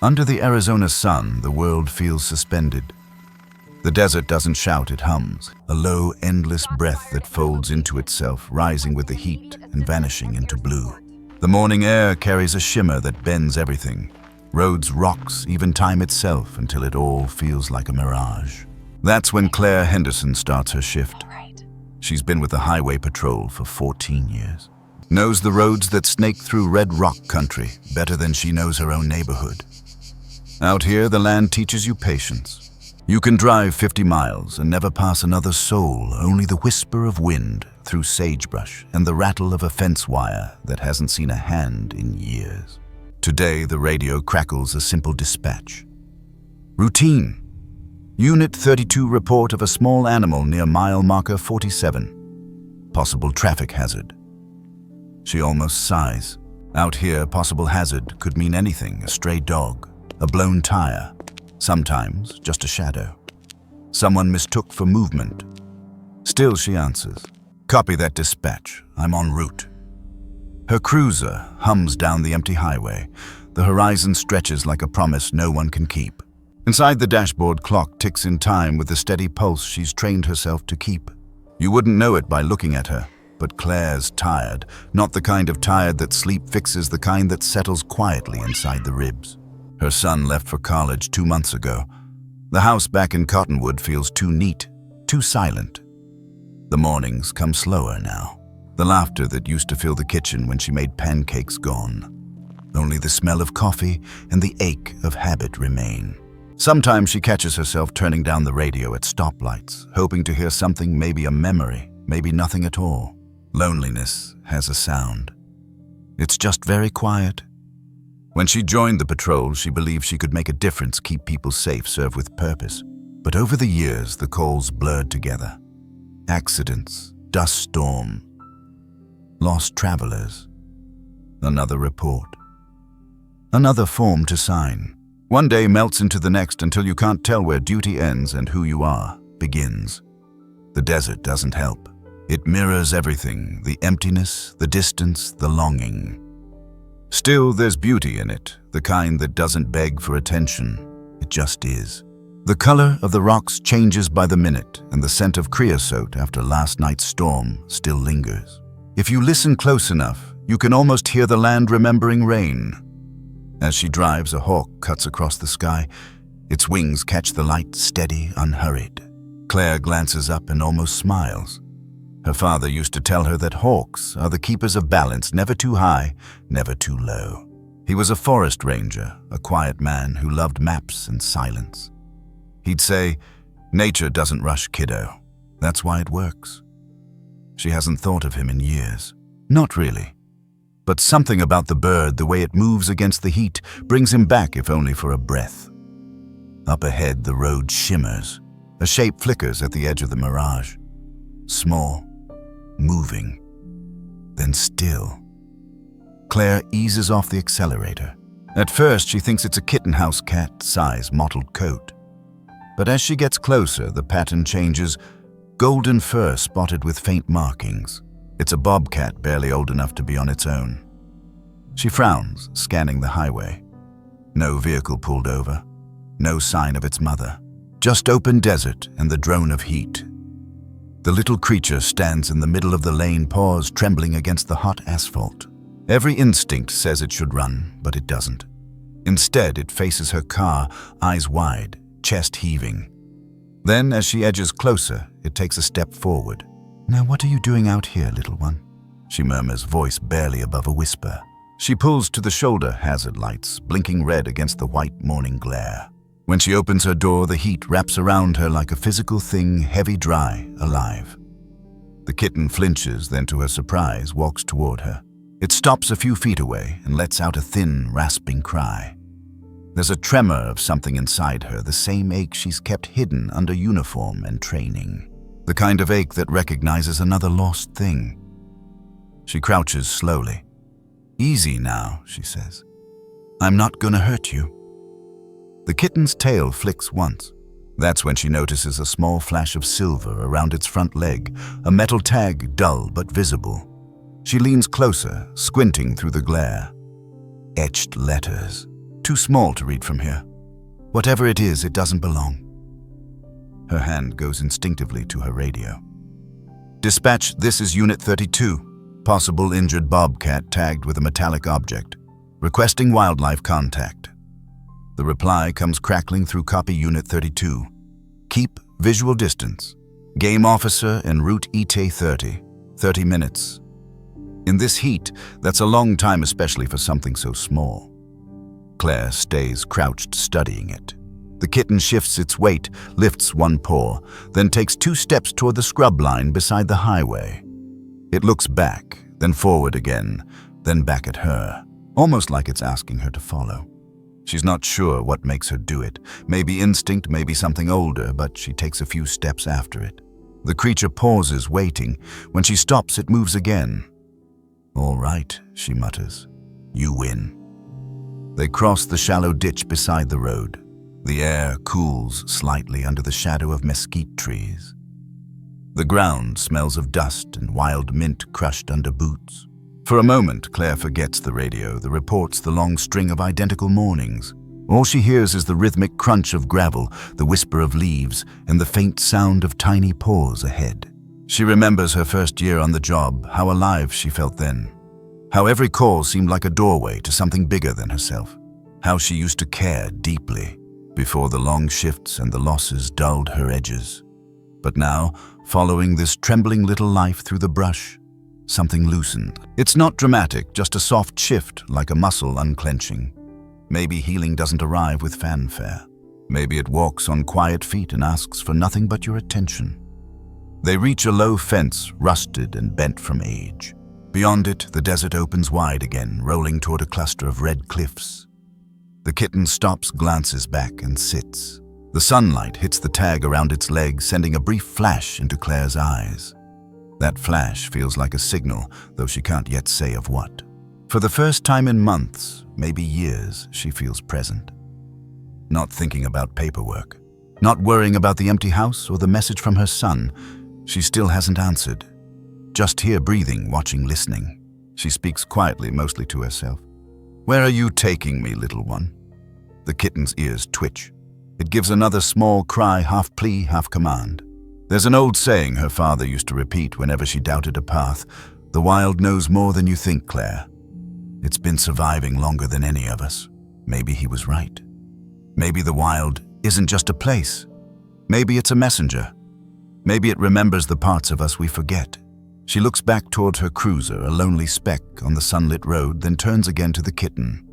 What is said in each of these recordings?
Under the Arizona sun, the world feels suspended. The desert doesn't shout, it hums, a low, endless breath that folds into itself, rising with the heat and vanishing into blue. The morning air carries a shimmer that bends everything. Roads, rocks, even time itself, until it all feels like a mirage. That's when Claire Henderson starts her shift. She's been with the highway patrol for 14 years. Knows the roads that snake through red rock country better than she knows her own neighborhood. Out here, the land teaches you patience. You can drive 50 miles and never pass another soul, only the whisper of wind through sagebrush and the rattle of a fence wire that hasn't seen a hand in years. Today, the radio crackles a simple dispatch. Routine. Unit 32 report of a small animal near mile marker 47. Possible traffic hazard. She almost sighs. Out here, possible hazard could mean anything: a stray dog, a blown tire, sometimes just a shadow. Someone mistook for movement. Still, she answers. Copy that dispatch. I'm en route. Her cruiser hums down the empty highway. The horizon stretches like a promise no one can keep. Inside the dashboard, clock ticks in time with the steady pulse she's trained herself to keep. You wouldn't know it by looking at her, but Claire's tired. Not the kind of tired that sleep fixes, the kind that settles quietly inside the ribs. Her son left for college 2 months ago. The house back in Cottonwood feels too neat, too silent. The mornings come slower now. The laughter that used to fill the kitchen when she made pancakes gone. Only the smell of coffee and the ache of habit remain. Sometimes she catches herself turning down the radio at stoplights, hoping to hear something, maybe a memory, maybe nothing at all. Loneliness has a sound. It's just very quiet. When she joined the patrol, she believed she could make a difference, keep people safe, serve with purpose. But over the years, the calls blurred together. Accidents, dust storm, lost travelers. Another report. Another form to sign. One day melts into the next until you can't tell where duty ends and who you are begins. The desert doesn't help. It mirrors everything, the emptiness, the distance, the longing. Still, there's beauty in it, the kind that doesn't beg for attention. It just is. The color of the rocks changes by the minute, and the scent of creosote after last night's storm still lingers. If you listen close enough, you can almost hear the land remembering rain. As she drives, a hawk cuts across the sky. Its wings catch the light, steady, unhurried. Claire glances up and almost smiles. Her father used to tell her that hawks are the keepers of balance, never too high, never too low. He was a forest ranger, a quiet man who loved maps and silence. He'd say, "Nature doesn't rush, kiddo. That's why it works." She hasn't thought of him in years. Not really. But something about the bird, the way it moves against the heat, brings him back if only for a breath. Up ahead, the road shimmers. A shape flickers at the edge of the mirage. Small, moving, then still. Claire eases off the accelerator. At first, she thinks it's a kittenhouse cat-size mottled coat. But as she gets closer, the pattern changes. Golden fur spotted with faint markings. It's a bobcat barely old enough to be on its own. She frowns, scanning the highway. No vehicle pulled over. No sign of its mother. Just open desert and the drone of heat. The little creature stands in the middle of the lane, paws trembling against the hot asphalt. Every instinct says it should run, but it doesn't. Instead, it faces her car, eyes wide, chest heaving. Then, as she edges closer, it takes a step forward. "Now what are you doing out here, little one?" she murmurs, voice barely above a whisper. She pulls to the shoulder hazard lights, blinking red against the white morning glare. When she opens her door, the heat wraps around her like a physical thing, heavy, dry, alive. The kitten flinches, then to her surprise, walks toward her. It stops a few feet away and lets out a thin, rasping cry. There's a tremor of something inside her, the same ache she's kept hidden under uniform and training. The kind of ache that recognizes another lost thing. She crouches slowly. "Easy now," she says. "I'm not gonna hurt you." The kitten's tail flicks once. That's when she notices a small flash of silver around its front leg, a metal tag dull but visible. She leans closer, squinting through the glare. Etched letters. Too small to read from here. Whatever it is, it doesn't belong. Her hand goes instinctively to her radio. Dispatch, this is Unit 32. Possible injured bobcat tagged with a metallic object. Requesting wildlife contact. The reply comes crackling through copy Unit 32. Keep visual distance. Game officer en route ET 30. 30 minutes. In this heat, that's a long time, especially for something so small. Claire stays crouched, studying it. The kitten shifts its weight, lifts one paw, then takes 2 steps toward the scrub line beside the highway. It looks back, then forward again, then back at her, almost like it's asking her to follow. She's not sure what makes her do it. Maybe instinct, maybe something older, but she takes a few steps after it. The creature pauses, waiting. When she stops, it moves again. "All right," she mutters. "You win." They cross the shallow ditch beside the road. The air cools slightly under the shadow of mesquite trees. The ground smells of dust and wild mint crushed under boots. For a moment, Claire forgets the radio, the reports, the long string of identical mornings. All she hears is the rhythmic crunch of gravel, the whisper of leaves, and the faint sound of tiny paws ahead. She remembers her first year on the job, how alive she felt then. How every call seemed like a doorway to something bigger than herself. How she used to care deeply, before the long shifts and the losses dulled her edges. But now, following this trembling little life through the brush, something loosened. It's not dramatic, just a soft shift, like a muscle unclenching. Maybe healing doesn't arrive with fanfare. Maybe it walks on quiet feet and asks for nothing but your attention. They reach a low fence, rusted and bent from age. Beyond it, the desert opens wide again, rolling toward a cluster of red cliffs. The kitten stops, glances back, and sits. The sunlight hits the tag around its leg, sending a brief flash into Claire's eyes. That flash feels like a signal, though she can't yet say of what. For the first time in months, maybe years, she feels present. Not thinking about paperwork. Not worrying about the empty house or the message from her son. She still hasn't answered. Just here breathing, watching, listening. She speaks quietly, mostly to herself. "Where are you taking me, little one?" The kitten's ears twitch. It gives another small cry, half plea, half command. There's an old saying her father used to repeat whenever she doubted a path. "The wild knows more than you think, Claire." It's been surviving longer than any of us. Maybe he was right. Maybe the wild isn't just a place. Maybe it's a messenger. Maybe it remembers the parts of us we forget. She looks back toward her cruiser, a lonely speck on the sunlit road, then turns again to the kitten.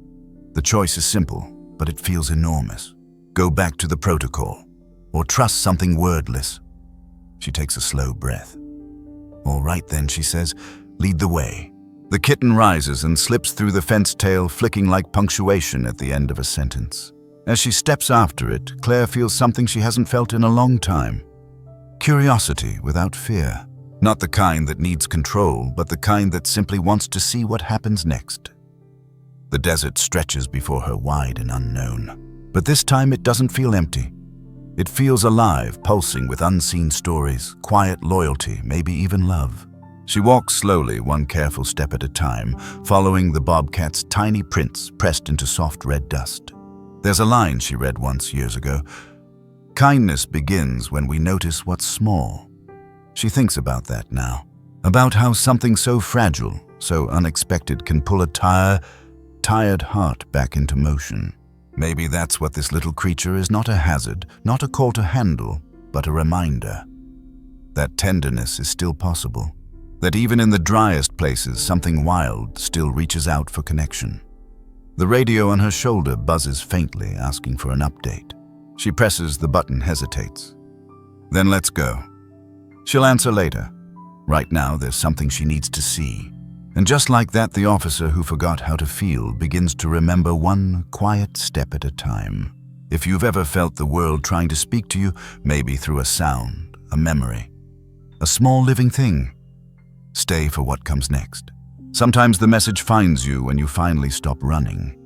The choice is simple, but it feels enormous. Go back to the protocol, or trust something wordless. She takes a slow breath. "All right then," she says, "lead the way." The kitten rises and slips through the fence tail, flicking like punctuation at the end of a sentence. As she steps after it, Claire feels something she hasn't felt in a long time. Curiosity without fear. Not the kind that needs control, but the kind that simply wants to see what happens next. The desert stretches before her, wide and unknown. But this time it doesn't feel empty. It feels alive, pulsing with unseen stories, quiet loyalty, maybe even love. She walks slowly, one careful step at a time, following the bobcat's tiny prints pressed into soft red dust. There's a line she read once years ago. "Kindness begins when we notice what's small." She thinks about that now, about how something so fragile, so unexpected can pull a tired heart back into motion. Maybe that's what this little creature is, not a hazard, not a call to handle, but a reminder. That tenderness is still possible. That even in the driest places, something wild still reaches out for connection. The radio on her shoulder buzzes faintly, asking for an update. She presses the button, hesitates. "Then let's go." She'll answer later. Right now, there's something she needs to see. And just like that, the officer who forgot how to feel begins to remember one quiet step at a time. If you've ever felt the world trying to speak to you, maybe through a sound, a memory, a small living thing, stay for what comes next. Sometimes the message finds you when you finally stop running.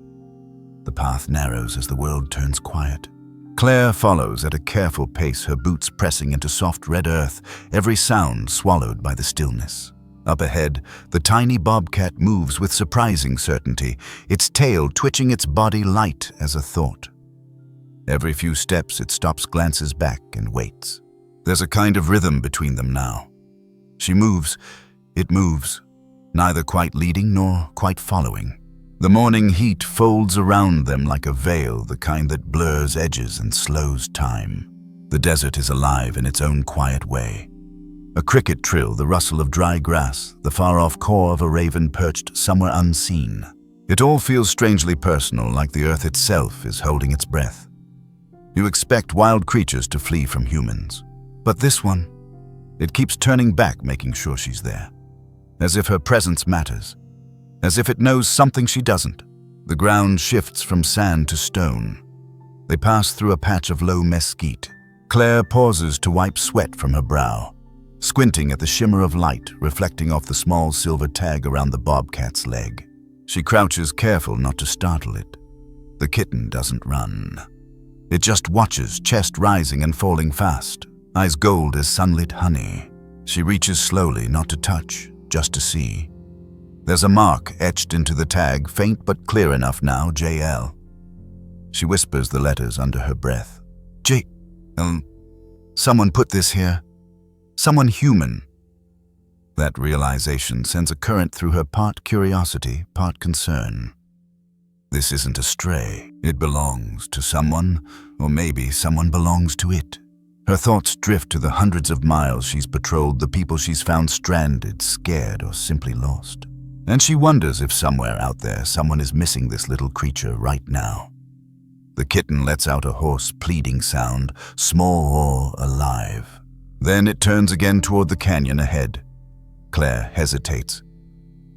The path narrows as the world turns quiet. Claire follows at a careful pace, her boots pressing into soft red earth, every sound swallowed by the stillness. Up ahead, the tiny bobcat moves with surprising certainty, its tail twitching, its body light as a thought. Every few steps it stops, glances back, and waits. There's a kind of rhythm between them now. She moves, it moves, neither quite leading nor quite following. The morning heat folds around them like a veil, the kind that blurs edges and slows time. The desert is alive in its own quiet way. A cricket trill, the rustle of dry grass, the far-off caw of a raven perched somewhere unseen. It all feels strangely personal, like the earth itself is holding its breath. You expect wild creatures to flee from humans. But this one, it keeps turning back, making sure she's there. As if her presence matters. As if it knows something she doesn't. The ground shifts from sand to stone. They pass through a patch of low mesquite. Claire pauses to wipe sweat from her brow, squinting at the shimmer of light reflecting off the small silver tag around the bobcat's leg. She crouches, careful not to startle it. The kitten doesn't run. It just watches, chest rising and falling fast, eyes gold as sunlit honey. She reaches slowly, not to touch, just to see. There's a mark etched into the tag, faint but clear enough now, JL. She whispers the letters under her breath. Someone put this here. Someone human. That realization sends a current through her, part curiosity, part concern. This isn't a stray. It belongs to someone, or maybe someone belongs to it. Her thoughts drift to the hundreds of miles she's patrolled, the people she's found stranded, scared, or simply lost. And she wonders if somewhere out there someone is missing this little creature right now. The kitten lets out a hoarse, pleading sound, small or alive. Then it turns again toward the canyon ahead. Claire hesitates.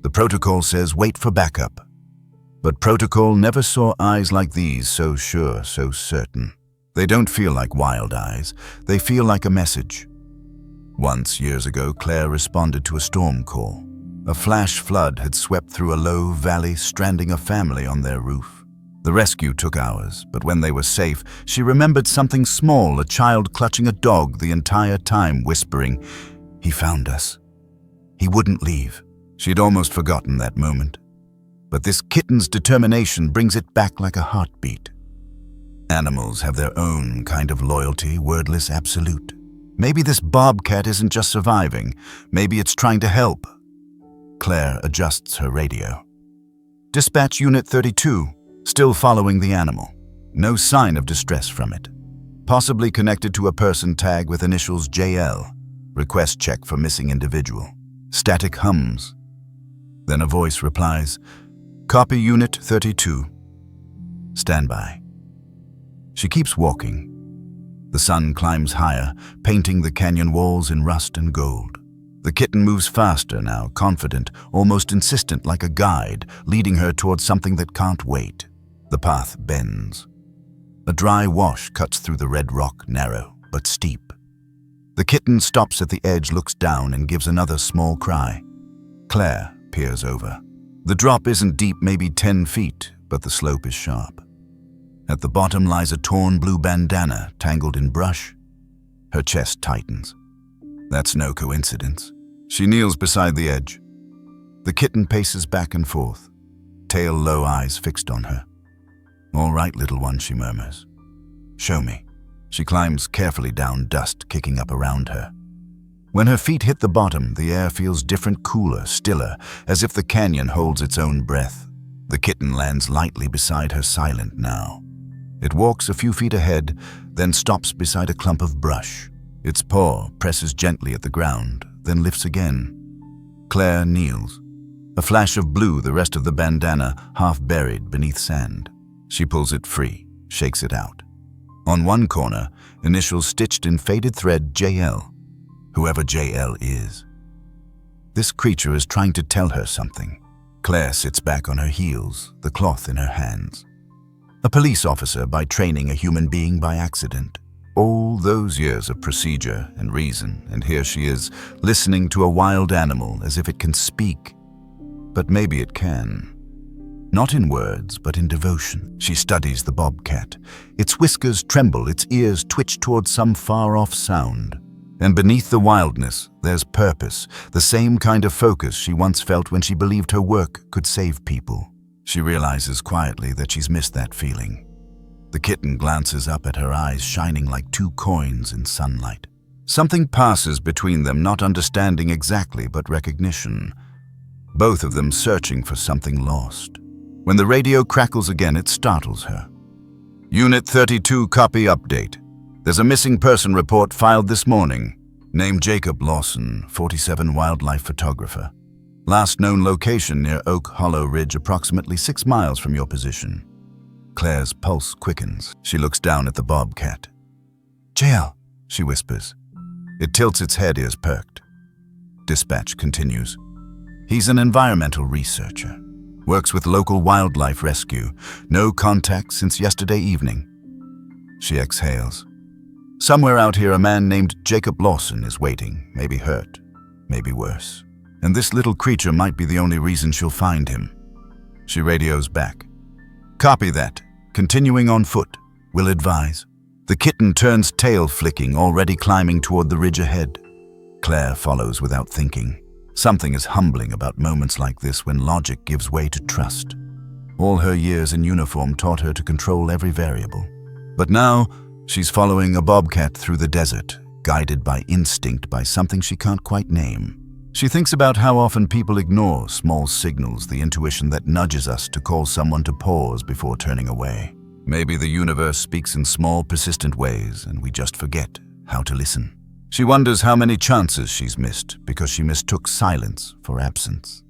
The protocol says wait for backup. But protocol never saw eyes like these, so sure, so certain. They don't feel like wild eyes. They feel like a message. Once, years ago, Claire responded to a storm call. A flash flood had swept through a low valley, stranding a family on their roof. The rescue took hours, but when they were safe, she remembered something small, a child clutching a dog the entire time, whispering, "He found us. He wouldn't leave." She'd almost forgotten that moment. But this kitten's determination brings it back like a heartbeat. Animals have their own kind of loyalty, wordless, absolute. Maybe this bobcat isn't just surviving. Maybe it's trying to help. Claire adjusts her radio. Dispatch Unit 32, still following the animal. No sign of distress from it. Possibly connected to a person tag with initials JL. Request check for missing individual. Static hums. Then a voice replies, "Copy Unit 32. Stand by." She keeps walking. The sun climbs higher, painting the canyon walls in rust and gold. The kitten moves faster now, confident, almost insistent, like a guide, leading her towards something that can't wait. The path bends. A dry wash cuts through the red rock, narrow but steep. The kitten stops at the edge, looks down, and gives another small cry. Claire peers over. The drop isn't deep, maybe 10 feet, but the slope is sharp. At the bottom lies a torn blue bandana tangled in brush. Her chest tightens. That's no coincidence. She kneels beside the edge. The kitten paces back and forth, tail low, eyes fixed on her. "All right, little one," she murmurs. "Show me." She climbs carefully down, dust kicking up around her. When her feet hit the bottom, the air feels different, cooler, stiller, as if the canyon holds its own breath. The kitten lands lightly beside her, silent now. It walks a few feet ahead, then stops beside a clump of brush. Its paw presses gently at the ground, then lifts again. Claire kneels. A flash of blue, the rest of the bandana half buried beneath sand. She pulls it free, shakes it out. On one corner, initials stitched in faded thread, JL. Whoever JL is. This creature is trying to tell her something. Claire sits back on her heels, the cloth in her hands. A police officer by training, a human being by accident. All those years of procedure and reason, and here she is, listening to a wild animal as if it can speak. But maybe it can. Not in words, but in devotion. She studies the bobcat. Its whiskers tremble, its ears twitch towards some far-off sound. And beneath the wildness, there's purpose, the same kind of focus she once felt when she believed her work could save people. She realizes quietly that she's missed that feeling. The kitten glances up at her eyes shining like two coins in sunlight. Something passes between them, not understanding exactly, but recognition. Both of them searching for something lost. When the radio crackles again, it startles her. Unit 32, copy update. There's a missing person report filed this morning. Named Jacob Lawson, 47, wildlife photographer. Last known location near Oak Hollow Ridge, approximately 6 miles from your position. Claire's pulse quickens. She looks down at the bobcat. "JL," she whispers. It tilts its head, ears perked. Dispatch continues. He's an environmental researcher. Works with local wildlife rescue. No contact since yesterday evening. She exhales. Somewhere out here, a man named Jacob Lawson is waiting, maybe hurt, maybe worse. And this little creature might be the only reason she'll find him. She radios back. Copy that. Continuing on foot. Will advise. The kitten turns tail flicking, already climbing toward the ridge ahead. Claire follows without thinking. Something is humbling about moments like this when logic gives way to trust. All her years in uniform taught her to control every variable. But now, she's following a bobcat through the desert, guided by instinct, by something she can't quite name. She thinks about how often people ignore small signals, the intuition that nudges us to call someone to pause before turning away. Maybe the universe speaks in small, persistent ways, and we just forget how to listen. She wonders how many chances she's missed because she mistook silence for absence.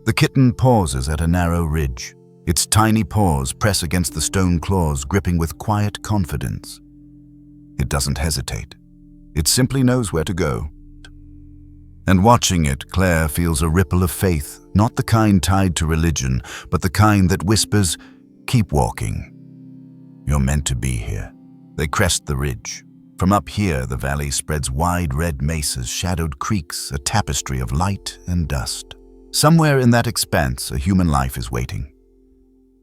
The kitten pauses at a narrow ridge. Its tiny paws press against the stone claws, gripping with quiet confidence. It doesn't hesitate. It simply knows where to go. And watching it, Claire feels a ripple of faith, not the kind tied to religion, but the kind that whispers, "Keep walking. You're meant to be here." They crest the ridge. From up here, the valley spreads wide red mesas, shadowed creeks, a tapestry of light and dust. Somewhere in that expanse, a human life is waiting.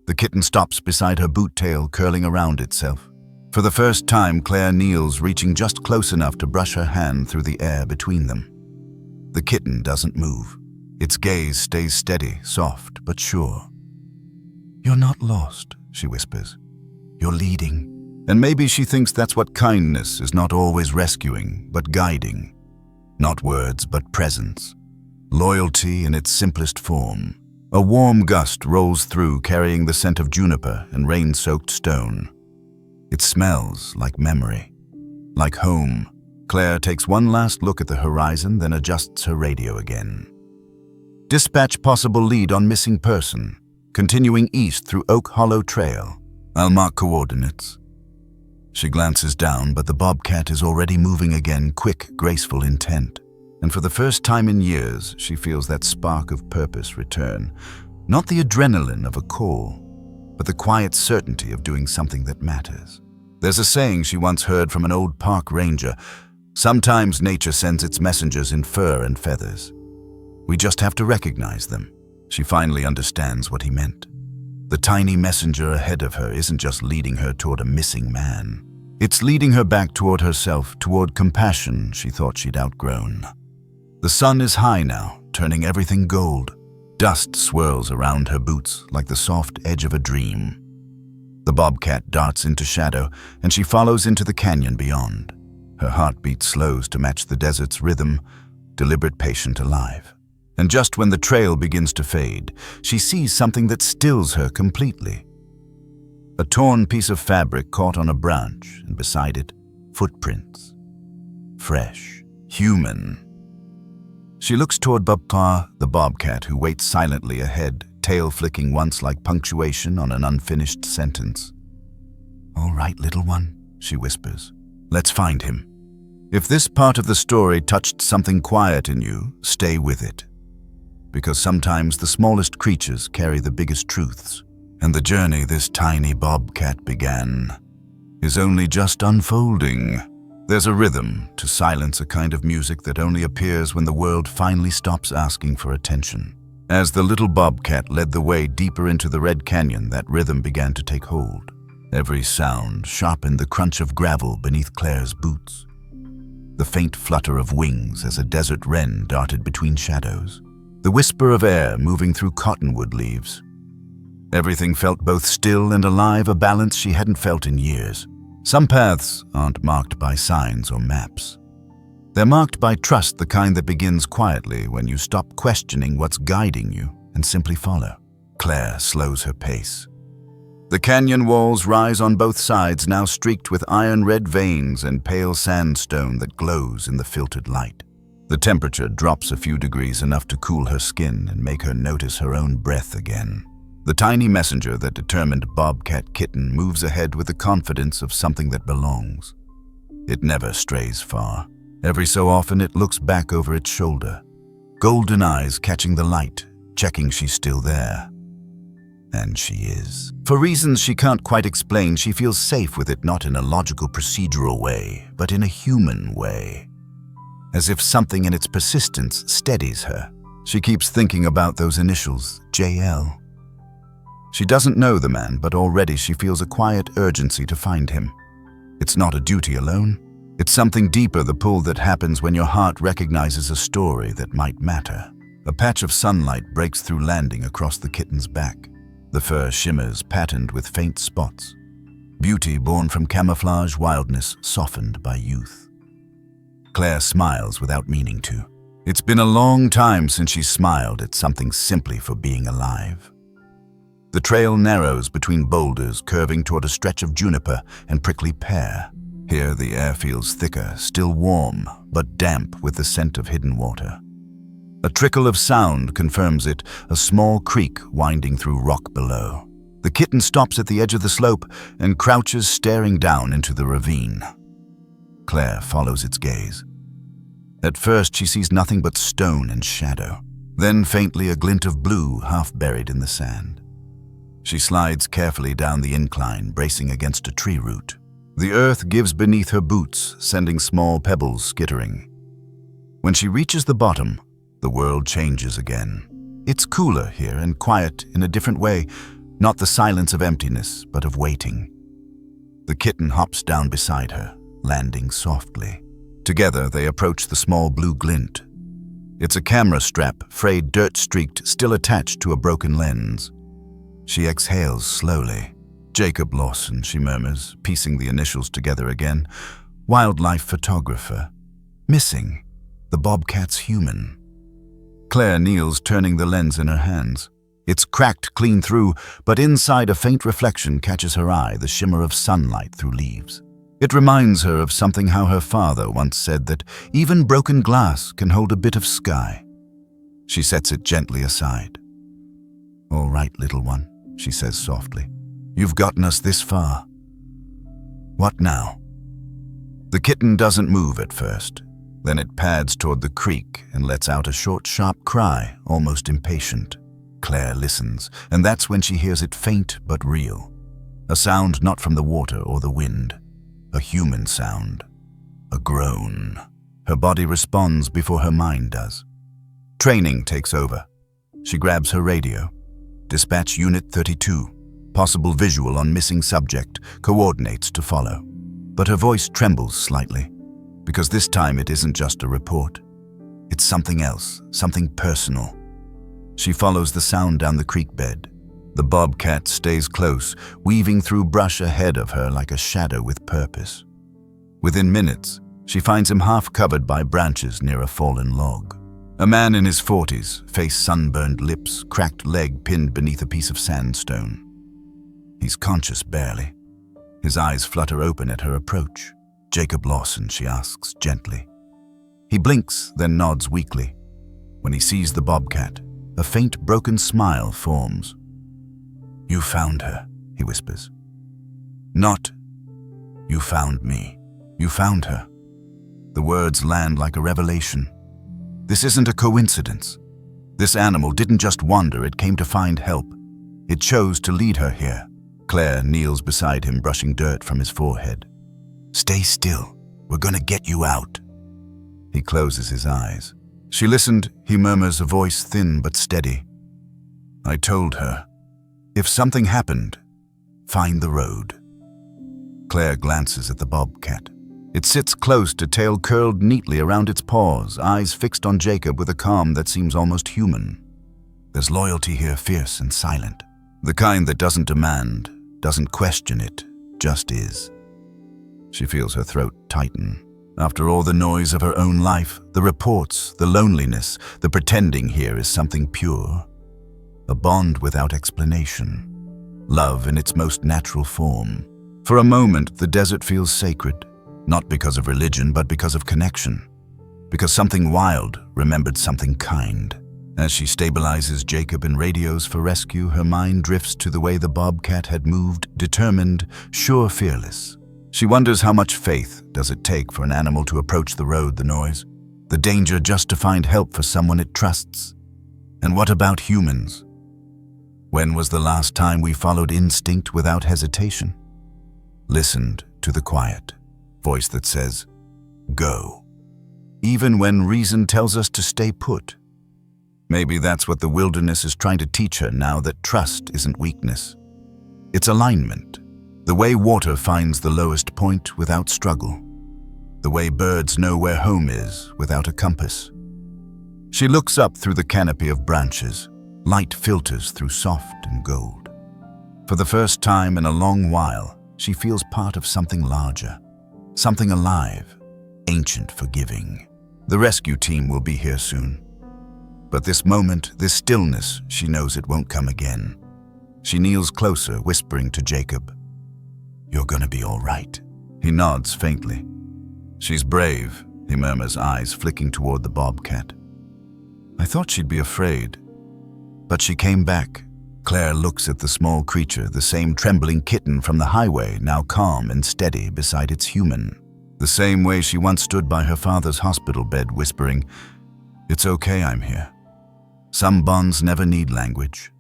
The kitten stops beside her boot tail, curling around itself. For the first time, Claire kneels, reaching just close enough to brush her hand through the air between them. The kitten doesn't move. Its gaze stays steady, soft, but sure. "You're not lost," she whispers. "You're leading." And maybe she thinks that's what kindness is, not always rescuing, but guiding. Not words, but presence. Loyalty in its simplest form. A warm gust rolls through, carrying the scent of juniper and rain-soaked stone. It smells like memory, like home. Claire takes one last look at the horizon, then adjusts her radio again. Dispatch possible lead on missing person, continuing east through Oak Hollow Trail. I'll mark coordinates. She glances down, but the bobcat is already moving again, quick, graceful intent. And for the first time in years, she feels that spark of purpose return. Not the adrenaline of a call, but the quiet certainty of doing something that matters. There's a saying she once heard from an old park ranger: sometimes nature sends its messengers in fur and feathers. We just have to recognize them. She finally understands what he meant. The tiny messenger ahead of her isn't just leading her toward a missing man. It's leading her back toward herself, toward compassion she thought she'd outgrown. The sun is high now, turning everything gold. Dust swirls around her boots like the soft edge of a dream. The bobcat darts into shadow, and she follows into the canyon beyond. Her heartbeat slows to match the desert's rhythm, deliberate, patient, alive. And just when the trail begins to fade, she sees something that stills her completely. A torn piece of fabric caught on a branch, and beside it, footprints. Fresh, human. She looks toward Bubka, the bobcat, who waits silently ahead, tail flicking once like punctuation on an unfinished sentence. "All right, little one," she whispers. "Let's find him." If this part of the story touched something quiet in you, stay with it. Because sometimes the smallest creatures carry the biggest truths. And the journey this tiny bobcat began is only just unfolding. There's a rhythm to silence, a kind of music that only appears when the world finally stops asking for attention. As the little bobcat led the way deeper into the Red Canyon, that rhythm began to take hold. Every sound sharpened the crunch of gravel beneath Claire's boots. the faint flutter of wings as a desert wren darted between shadows, the whisper of air moving through cottonwood leaves. Everything felt both still and alive, a balance she hadn't felt in years. Some paths aren't marked by signs or maps. They're marked by trust, the kind that begins quietly when you stop questioning what's guiding you and simply follow. Claire slows her pace. The canyon walls rise on both sides, now streaked with iron-red veins and pale sandstone that glows in the filtered light. The temperature drops a few degrees, enough to cool her skin and make her notice her own breath again. The tiny messenger that determined bobcat kitten moves ahead with the confidence of something that belongs. It never strays far. Every so often it looks back over its shoulder, golden eyes catching the light, checking she's still there. And she is. For reasons she can't quite explain, she feels safe with it, not in a logical procedural way, but in a human way. As if something in its persistence steadies her. She keeps thinking about those initials, JL. She doesn't know the man, but already she feels a quiet urgency to find him. It's not a duty alone. It's something deeper, the pull that happens when your heart recognizes a story that might matter. A patch of sunlight breaks through, landing across the kitten's back. The fur shimmers, patterned with faint spots. Beauty born from camouflage, wildness softened by youth. Claire smiles without meaning to. It's been a long time since she smiled at something simply for being alive. The trail narrows between boulders, curving toward a stretch of juniper and prickly pear. Here the air feels thicker, still warm, but damp with the scent of hidden water. A trickle of sound confirms it, a small creek winding through rock below. The kitten stops at the edge of the slope and crouches, staring down into the ravine. Claire follows its gaze. At first she sees nothing but stone and shadow, then faintly a glint of blue half buried in the sand. She slides carefully down the incline, bracing against a tree root. The earth gives beneath her boots, sending small pebbles skittering. When she reaches the bottom, the world changes again. It's cooler here and quiet in a different way, not the silence of emptiness, but of waiting. The kitten hops down beside her, landing softly. Together they approach the small blue glint. It's a camera strap, frayed, dirt-streaked, still attached to a broken lens. She exhales slowly. Jacob Lawson, she murmurs, piecing the initials together again. Wildlife photographer. Missing. The bobcat's human. Claire kneels, turning the lens in her hands. It's cracked clean through, but inside a faint reflection catches her eye, the shimmer of sunlight through leaves. It reminds her of something, how her father once said that even broken glass can hold a bit of sky. She sets it gently aside. All right, little one, she says softly. You've gotten us this far. What now? The kitten doesn't move at first. Then it pads toward the creek and lets out a short, sharp cry, almost impatient. Claire listens, and that's when she hears it, faint but real. A sound not from the water or the wind. A human sound. A groan. Her body responds before her mind does. Training takes over. She grabs her radio. Dispatch Unit 32. Possible visual on missing subject. Coordinates to follow. But her voice trembles slightly, because this time it isn't just a report. It's something else, something personal. She follows the sound down the creek bed. The bobcat stays close, weaving through brush ahead of her like a shadow with purpose. Within minutes, she finds him half covered by branches near a fallen log. A man in his 40s, face sunburned, lips, cracked leg pinned beneath a piece of sandstone. He's conscious barely. His eyes flutter open at her approach. Jacob Lawson, she asks gently. He blinks, then nods weakly. When he sees the bobcat, a faint broken smile forms. You found her, he whispers. Not, you found me. You found her. The words land like a revelation. This isn't a coincidence. This animal didn't just wander, it came to find help. It chose to lead her here. Claire kneels beside him, brushing dirt from his forehead. Stay still. We're gonna get you out. He closes his eyes. She listened, he murmurs, a voice thin but steady. I told her, if something happened, find the road. Claire glances at the bobcat. It sits close to tail curled neatly around its paws, eyes fixed on Jacob with a calm that seems almost human. There's loyalty here, fierce and silent. The kind that doesn't demand, doesn't question it, just is. She feels her throat tighten. After all the noise of her own life, the reports, the loneliness, the pretending here is something pure. A bond without explanation. Love in its most natural form. For a moment, the desert feels sacred, not because of religion, but because of connection. Because something wild remembered something kind. As she stabilizes Jacob and radios for rescue, her mind drifts to the way the bobcat had moved, determined, sure, fearless. She wonders how much faith does it take for an animal to approach the road, the noise, the danger just to find help for someone it trusts. And what about humans? When was the last time we followed instinct without hesitation? Listened to the quiet voice that says, go. Even when reason tells us to stay put. Maybe that's what the wilderness is trying to teach her now, that trust isn't weakness. It's alignment. The way water finds the lowest point without struggle. The way birds know where home is without a compass. She looks up through the canopy of branches. Light filters through soft and gold. For the first time in a long while, she feels part of something larger. Something alive, ancient, forgiving. The rescue team will be here soon. But this moment, this stillness, she knows it won't come again. She kneels closer, whispering to Jacob. You're gonna be all right. He nods faintly. She's brave, he murmurs, eyes flicking toward the bobcat. I thought she'd be afraid. But she came back. Claire looks at the small creature, the same trembling kitten from the highway, now calm and steady beside its human. The same way she once stood by her father's hospital bed, whispering, it's okay, I'm here. Some bonds never need language.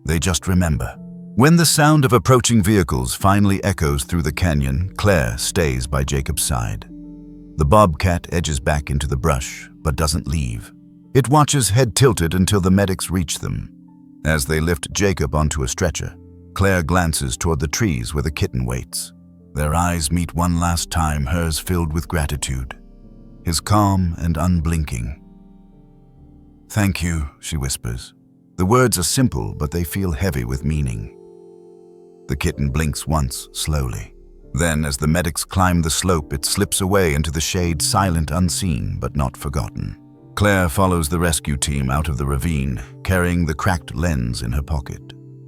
They just remember. When the sound of approaching vehicles finally echoes through the canyon, Claire stays by Jacob's side. The bobcat edges back into the brush, but doesn't leave. It watches, head tilted, until the medics reach them. As they lift Jacob onto a stretcher, Claire glances toward the trees where the kitten waits. Their eyes meet one last time, hers filled with gratitude. His calm and unblinking. Thank you, she whispers. The words are simple, but they feel heavy with meaning. The kitten blinks once, slowly. Then, as the medics climb the slope, it slips away into the shade, silent, unseen, but not forgotten. Claire follows the rescue team out of the ravine, carrying the cracked lens in her pocket.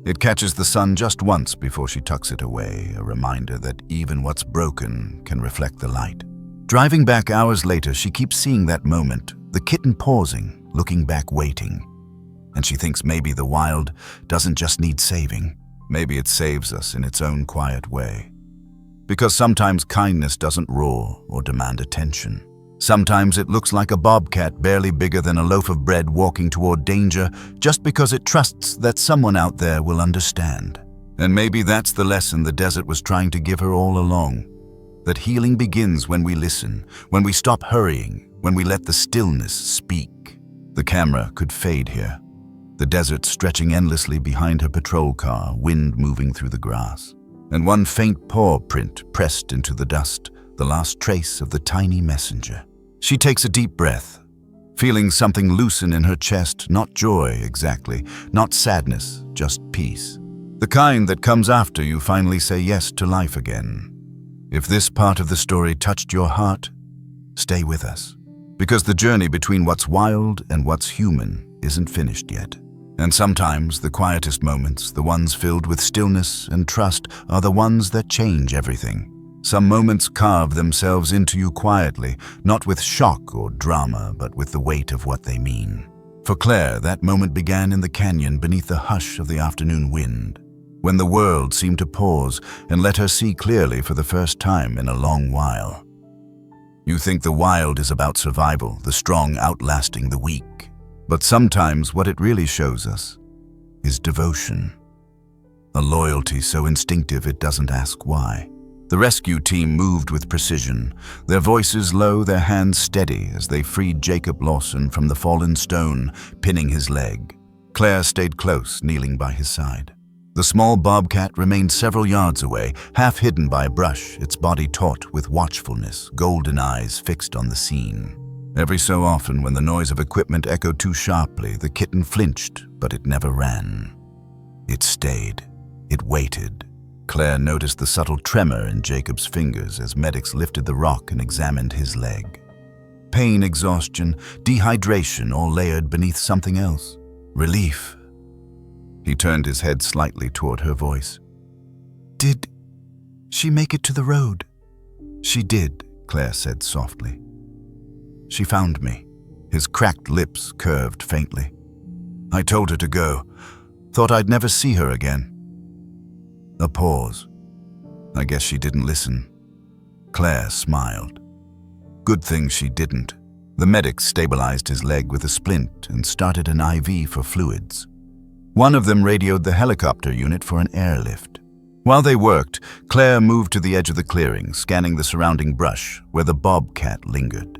It catches the sun just once before she tucks it away, a reminder that even what's broken can reflect the light. Driving back hours later, she keeps seeing that moment, the kitten pausing, looking back, waiting. And she thinks maybe the wild doesn't just need saving. Maybe it saves us in its own quiet way. Because sometimes kindness doesn't roar or demand attention. Sometimes it looks like a bobcat barely bigger than a loaf of bread walking toward danger just because it trusts that someone out there will understand. And maybe that's the lesson the desert was trying to give her all along. That healing begins when we listen, when we stop hurrying, when we let the stillness speak. The camera could fade here. The desert stretching endlessly behind her patrol car, wind moving through the grass. And one faint paw print pressed into the dust, the last trace of the tiny messenger. She takes a deep breath, feeling something loosen in her chest, not joy exactly, not sadness, just peace. The kind that comes after you finally say yes to life again. If this part of the story touched your heart, stay with us. Because the journey between what's wild and what's human isn't finished yet. And sometimes the quietest moments, the ones filled with stillness and trust, are the ones that change everything. Some moments carve themselves into you quietly, not with shock or drama, but with the weight of what they mean. For Claire, that moment began in the canyon beneath the hush of the afternoon wind, when the world seemed to pause and let her see clearly for the first time in a long while. You think the wild is about survival, the strong outlasting the weak. But sometimes what it really shows us is devotion. A loyalty so instinctive it doesn't ask why. The rescue team moved with precision, their voices low, their hands steady as they freed Jacob Lawson from the fallen stone, pinning his leg. Claire stayed close, kneeling by his side. The small bobcat remained several yards away, half hidden by brush, its body taut with watchfulness, golden eyes fixed on the scene. Every so often, when the noise of equipment echoed too sharply, the kitten flinched, but it never ran. It stayed. It waited. Claire noticed the subtle tremor in Jacob's fingers as medics lifted the rock and examined his leg. Pain, exhaustion, dehydration, all layered beneath something else. Relief. He turned his head slightly toward her voice. "Did she make it to the road?" "She did," Claire said softly. "She found me." His cracked lips curved faintly. "I told her to go. Thought I'd never see her again." A pause. "I guess she didn't listen." Claire smiled. Good thing she didn't. The medic stabilized his leg with a splint and started an IV for fluids. One of them radioed the helicopter unit for an airlift. While they worked, Claire moved to the edge of the clearing, scanning the surrounding brush where the bobcat lingered.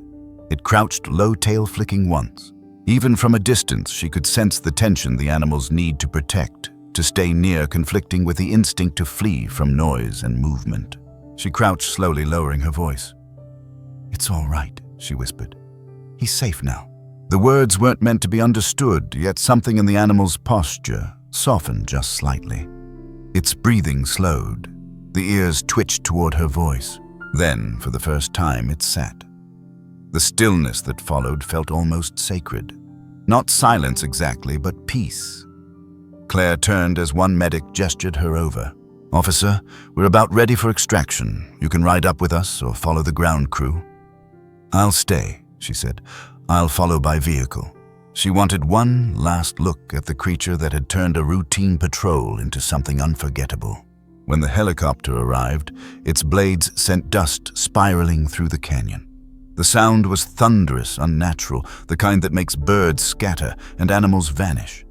It crouched low, tail flicking once. Even from a distance, she could sense the tension the animal's need to protect, to stay near, conflicting with the instinct to flee from noise and movement. She crouched slowly, lowering her voice. "It's all right," she whispered. "He's safe now." The words weren't meant to be understood, yet something in the animal's posture softened just slightly. Its breathing slowed. The ears twitched toward her voice. Then, for the first time, it sat. The stillness that followed felt almost sacred. Not silence exactly, but peace. Claire turned as one medic gestured her over. "Officer, we're about ready for extraction. You can ride up with us or follow the ground crew." "I'll stay," she said. "I'll follow by vehicle." She wanted one last look at the creature that had turned a routine patrol into something unforgettable. When the helicopter arrived, its blades sent dust spiraling through the canyon. The sound was thunderous, unnatural, the kind that makes birds scatter and animals vanish.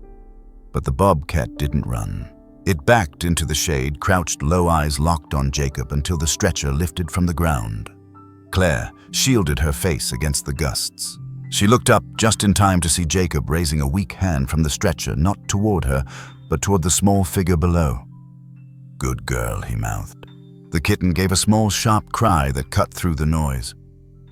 But the bobcat didn't run. It backed into the shade, crouched, low eyes locked on Jacob until the stretcher lifted from the ground. Claire shielded her face against the gusts. She looked up just in time to see Jacob raising a weak hand from the stretcher, not toward her, but toward the small figure below. "Good girl," he mouthed. The kitten gave a small, sharp cry that cut through the noise.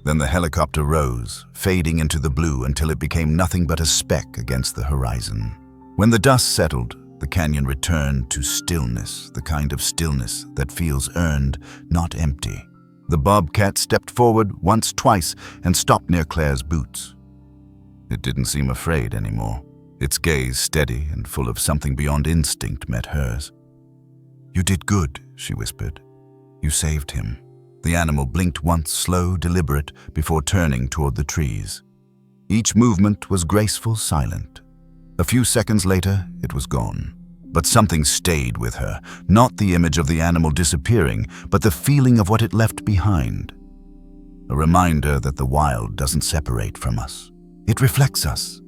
Then the helicopter rose, fading into the blue until it became nothing but a speck against the horizon. When the dust settled, the canyon returned to stillness, the kind of stillness that feels earned, not empty. The bobcat stepped forward once, twice, and stopped near Claire's boots. It didn't seem afraid anymore. Its gaze, steady and full of something beyond instinct, met hers. "You did good," she whispered. "You saved him." The animal blinked once, slow, deliberate, before turning toward the trees. Each movement was graceful, silent. A few seconds later, it was gone. But something stayed with her, not the image of the animal disappearing, but the feeling of what it left behind. A reminder that the wild doesn't separate from us. It reflects us.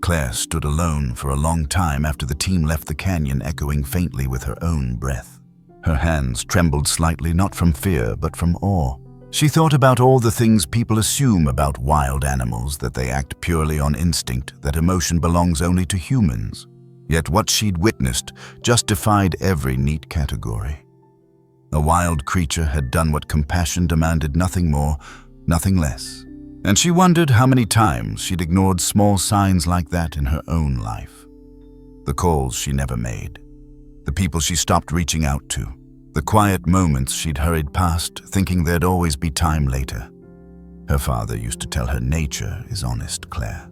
Claire stood alone for a long time after the team left the canyon, echoing faintly with her own breath. Her hands trembled slightly, not from fear, but from awe. She thought about all the things people assume about wild animals, that they act purely on instinct, that emotion belongs only to humans. Yet what she'd witnessed justified every neat category. A wild creature had done what compassion demanded, nothing more, nothing less. And she wondered how many times she'd ignored small signs like that in her own life. The calls she never made. The people she stopped reaching out to. The quiet moments she'd hurried past, thinking there'd always be time later. Her father used to tell her nature is honest, Claire.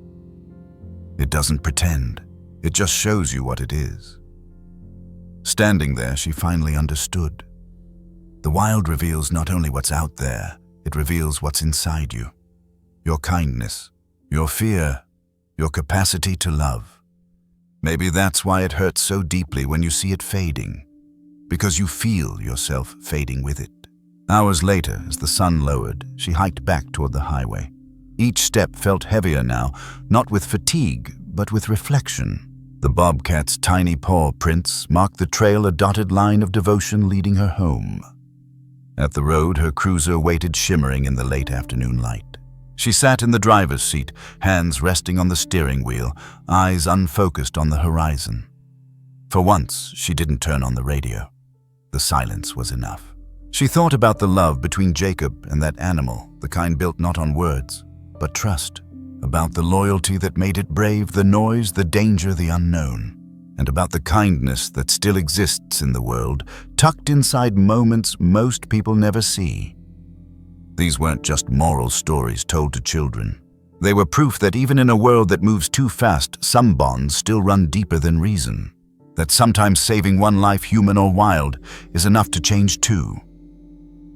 It doesn't pretend. It just shows you what it is. Standing there, she finally understood. The wild reveals not only what's out there, it reveals what's inside you. Your kindness, your fear, your capacity to love. Maybe that's why it hurts so deeply when you see it fading, because you feel yourself fading with it. Hours later, as the sun lowered, she hiked back toward the highway. Each step felt heavier now, not with fatigue, but with reflection. The bobcat's tiny paw prints marked the trail, a dotted line of devotion leading her home. At the road, her cruiser waited, shimmering in the late afternoon light. She sat in the driver's seat, hands resting on the steering wheel, eyes unfocused on the horizon. For once, she didn't turn on the radio. The silence was enough. She thought about the love between Jacob and that animal, the kind built not on words, but trust. About the loyalty that made it brave the noise, the danger, the unknown. And about the kindness that still exists in the world, tucked inside moments most people never see. These weren't just moral stories told to children. They were proof that even in a world that moves too fast, some bonds still run deeper than reason. That sometimes saving one life, human or wild, is enough to change two.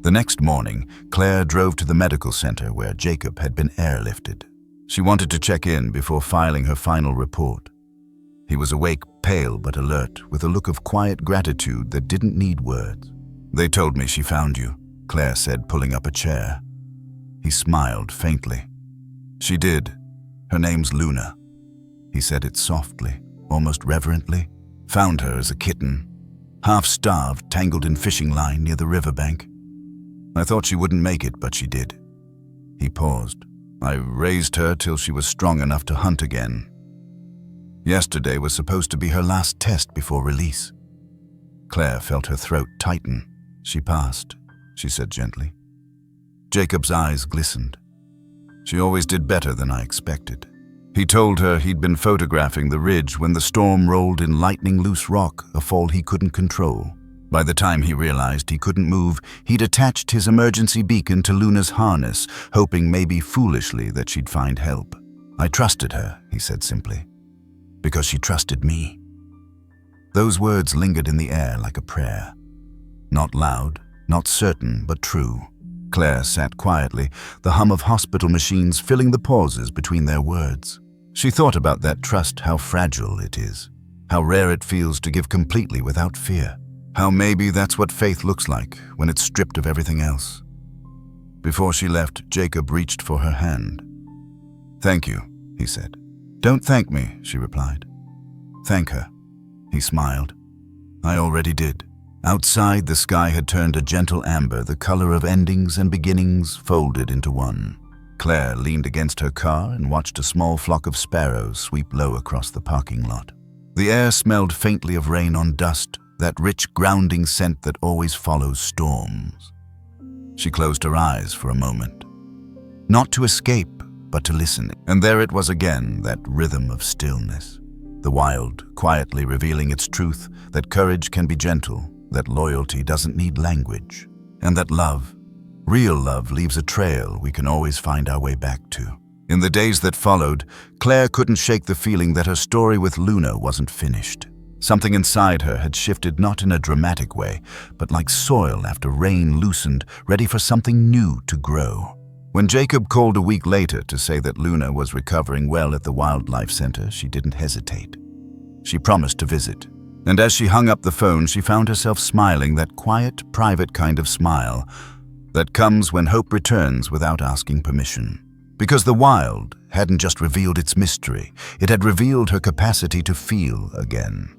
The next morning, Claire drove to the medical center where Jacob had been airlifted. She wanted to check in before filing her final report. He was awake, pale but alert, with a look of quiet gratitude that didn't need words. "They told me she found you," Claire said, pulling up a chair. He smiled faintly. "She did. Her name's Luna." He said it softly, almost reverently. "Found her as a kitten, half-starved, tangled in fishing line near the riverbank. I thought she wouldn't make it, but she did." He paused. "I raised her till she was strong enough to hunt again. Yesterday was supposed to be her last test before release." Claire felt her throat tighten. "She passed," she said gently. Jacob's eyes glistened. "She always did better than I expected." He told her he'd been photographing the ridge when the storm rolled in lightning loose rock, a fall he couldn't control. By the time he realized he couldn't move, he'd attached his emergency beacon to Luna's harness, hoping maybe foolishly that she'd find help. "I trusted her," he said simply, "because she trusted me." Those words lingered in the air like a prayer. Not loud, not certain, but true. Claire sat quietly, the hum of hospital machines filling the pauses between their words. She thought about that trust, how fragile it is, how rare it feels to give completely without fear, how maybe that's what faith looks like when it's stripped of everything else. Before she left, Jacob reached for her hand. "Thank you," he said. "Don't thank me," she replied. "Thank her." He smiled. "I already did." Outside, the sky had turned a gentle amber, the color of endings and beginnings folded into one. Claire leaned against her car and watched a small flock of sparrows sweep low across the parking lot. The air smelled faintly of rain on dust, that rich, grounding scent that always follows storms. She closed her eyes for a moment. Not to escape, but to listen. And there it was again, that rhythm of stillness. The wild, quietly revealing its truth, that courage can be gentle, that loyalty doesn't need language, and that love, real love, leaves a trail we can always find our way back to. In the days that followed, Claire couldn't shake the feeling that her story with Luna wasn't finished. Something inside her had shifted not in a dramatic way, but like soil after rain loosened, ready for something new to grow. When Jacob called a week later to say that Luna was recovering well at the wildlife center, she didn't hesitate. She promised to visit. And as she hung up the phone, she found herself smiling, that quiet, private kind of smile that comes when hope returns without asking permission. Because the wild hadn't just revealed its mystery, it had revealed her capacity to feel again.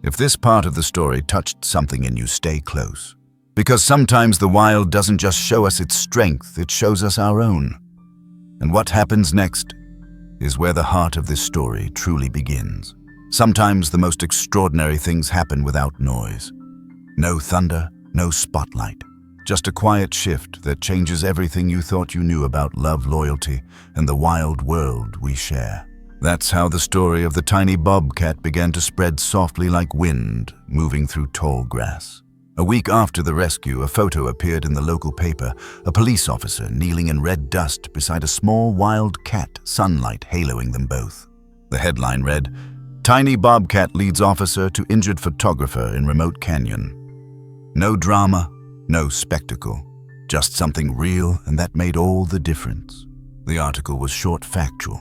If this part of the story touched something in you, stay close. Because sometimes the wild doesn't just show us its strength, it shows us our own. And what happens next is where the heart of this story truly begins. Sometimes the most extraordinary things happen without noise. No thunder, no spotlight. Just a quiet shift that changes everything you thought you knew about love, loyalty, and the wild world we share. That's how the story of the tiny bobcat began to spread softly like wind, moving through tall grass. A week after the rescue, a photo appeared in the local paper, a police officer kneeling in red dust beside a small wild cat, sunlight haloing them both. The headline read, "Tiny bobcat leads officer to injured photographer in remote canyon." No drama, no spectacle, just something real, and that made all the difference. The article was short, factual,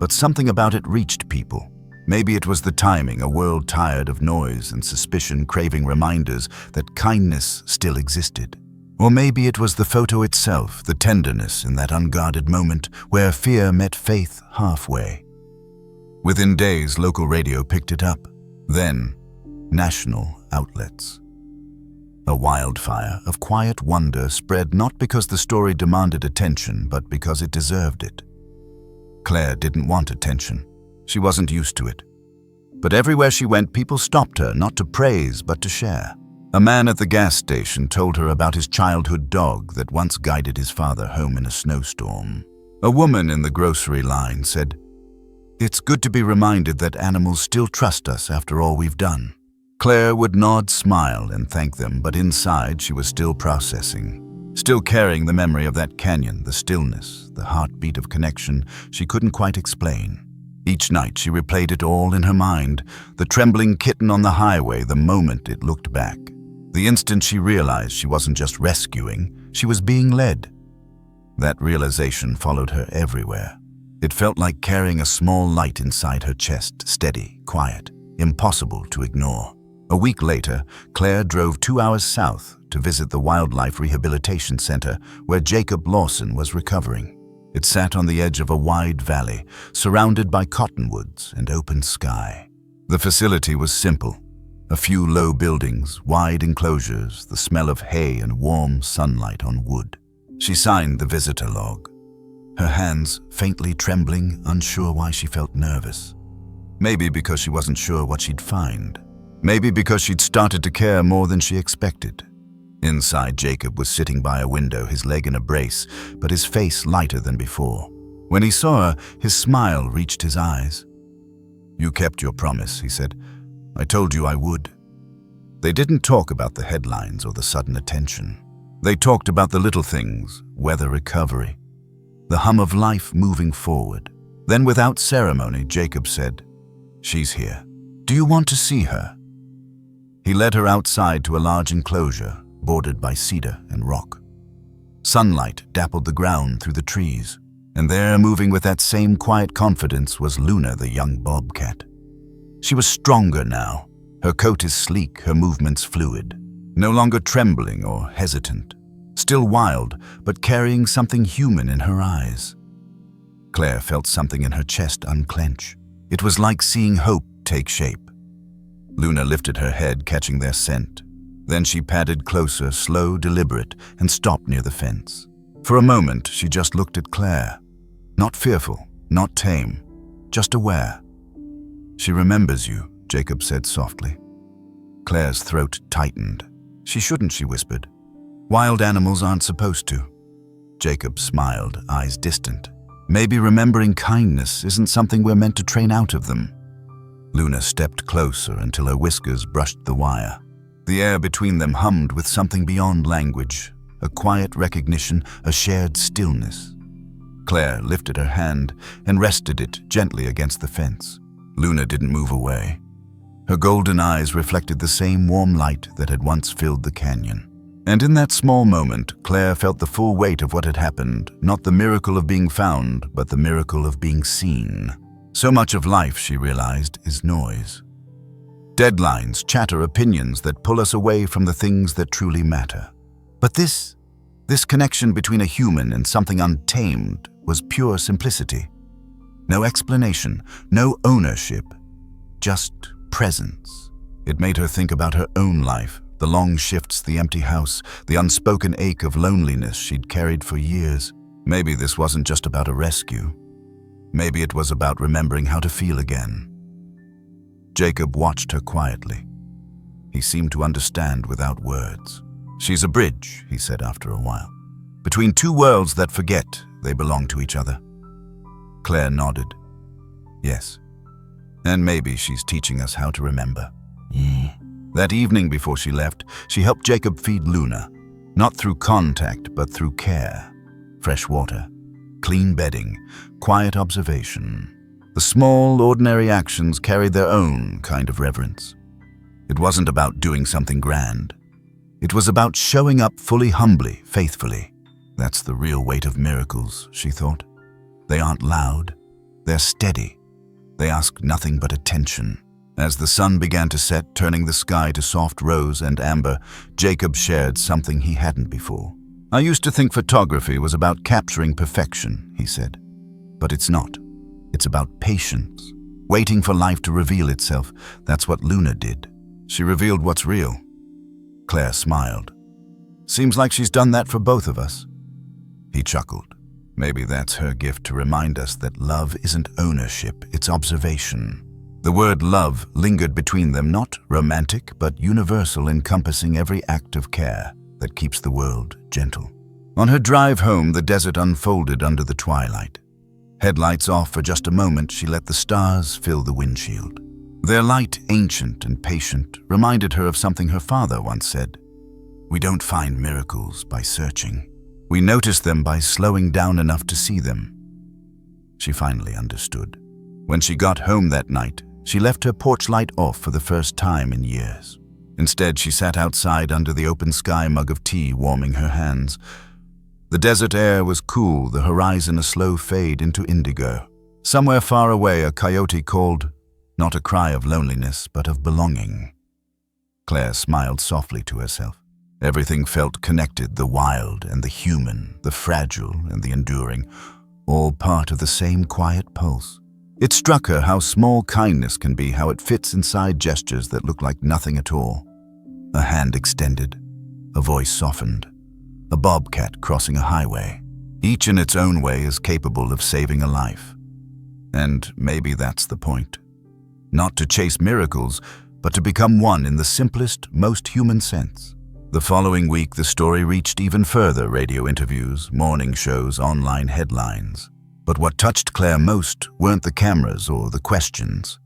but something about it reached people. Maybe it was the timing, a world tired of noise and suspicion craving reminders that kindness still existed. Or maybe it was the photo itself, the tenderness in that unguarded moment where fear met faith halfway. Within days, local radio picked it up. Then, national outlets. A wildfire of quiet wonder spread not because the story demanded attention, but because it deserved it. Claire didn't want attention. She wasn't used to it. But everywhere she went, people stopped her, not to praise, but to share. A man at the gas station told her about his childhood dog that once guided his father home in a snowstorm. A woman in the grocery line said, "It's good to be reminded that animals still trust us after all we've done." Claire would nod, smile, and thank them, but inside she was still processing. Still carrying the memory of that canyon, the stillness, the heartbeat of connection she couldn't quite explain. Each night she replayed it all in her mind, the trembling kitten on the highway, the moment it looked back. The instant she realized she wasn't just rescuing, she was being led. That realization followed her everywhere. It felt like carrying a small light inside her chest, steady, quiet, impossible to ignore. A week later, Claire drove 2 hours south to visit the Wildlife Rehabilitation Center where Jacob Lawson was recovering. It sat on the edge of a wide valley, surrounded by cottonwoods and open sky. The facility was simple. A few low buildings, wide enclosures, the smell of hay and warm sunlight on wood. She signed the visitor log, her hands faintly trembling, unsure why she felt nervous. Maybe because she wasn't sure what she'd find. Maybe because she'd started to care more than she expected. Inside, Jacob was sitting by a window, his leg in a brace, but his face lighter than before. When he saw her, his smile reached his eyes. "You kept your promise," he said. "I told you I would." They didn't talk about the headlines or the sudden attention. They talked about the little things, weather recovery, the hum of life moving forward. Then without ceremony, Jacob said, "She's here. Do you want to see her?" He led her outside to a large enclosure, bordered by cedar and rock. Sunlight dappled the ground through the trees, and there, moving with that same quiet confidence, was Luna, the young bobcat. She was stronger now. Her coat is sleek, her movements fluid. No longer trembling or hesitant. Still wild, but carrying something human in her eyes. Claire felt something in her chest unclench. It was like seeing hope take shape. Luna lifted her head, catching their scent. Then she padded closer, slow, deliberate, and stopped near the fence. For a moment, she just looked at Claire. Not fearful, not tame, just aware. "She remembers you," Jacob said softly. Claire's throat tightened. "She shouldn't," she whispered. "Wild animals aren't supposed to." Jacob smiled, eyes distant. "Maybe remembering kindness isn't something we're meant to train out of them." Luna stepped closer until her whiskers brushed the wire. The air between them hummed with something beyond language, a quiet recognition, a shared stillness. Claire lifted her hand and rested it gently against the fence. Luna didn't move away. Her golden eyes reflected the same warm light that had once filled the canyon. And in that small moment, Claire felt the full weight of what had happened, not the miracle of being found, but the miracle of being seen. So much of life, she realized, is noise. Deadlines, chatter, opinions that pull us away from the things that truly matter. But this connection between a human and something untamed was pure simplicity. No explanation, no ownership, just presence. It made her think about her own life, the long shifts, the empty house, the unspoken ache of loneliness she'd carried for years. Maybe this wasn't just about a rescue. Maybe it was about remembering how to feel again. Jacob watched her quietly. He seemed to understand without words. "She's a bridge," he said after a while. "Between two worlds that forget they belong to each other." Claire nodded. "Yes. And maybe she's teaching us how to remember." That evening before she left, she helped Jacob feed Luna, not through contact, but through care. Fresh water, clean bedding, quiet observation. The small, ordinary actions carried their own kind of reverence. It wasn't about doing something grand. It was about showing up fully, humbly, faithfully. That's the real weight of miracles, she thought. They aren't loud. They're steady. They ask nothing but attention. As the sun began to set, turning the sky to soft rose and amber, Jacob shared something he hadn't before. "I used to think photography was about capturing perfection," he said. "But it's not. It's about patience, waiting for life to reveal itself. That's what Luna did. She revealed what's real." Claire smiled. "Seems like she's done that for both of us." He chuckled. Maybe that's her gift, to remind us that love isn't ownership, it's observation. The word love lingered between them, not romantic, but universal, encompassing every act of care that keeps the world gentle. On her drive home, the desert unfolded under the twilight. Headlights off for just a moment, she let the stars fill the windshield. Their light, ancient and patient, reminded her of something her father once said. "We don't find miracles by searching. We notice them by slowing down enough to see them." She finally understood. When she got home that night, she left her porch light off for the first time in years. Instead, she sat outside under the open sky, mug of tea warming her hands. The desert air was cool, the horizon a slow fade into indigo. Somewhere far away, a coyote called, not a cry of loneliness, but of belonging. Claire smiled softly to herself. Everything felt connected, the wild and the human, the fragile and the enduring, all part of the same quiet pulse. It struck her how small kindness can be, how it fits inside gestures that look like nothing at all. A hand extended, a voice softened, a bobcat crossing a highway. Each in its own way is capable of saving a life. And maybe that's the point. Not to chase miracles, but to become one in the simplest, most human sense. The following week, the story reached even further: radio interviews, morning shows, online headlines. But what touched Claire most weren't the cameras or the questions.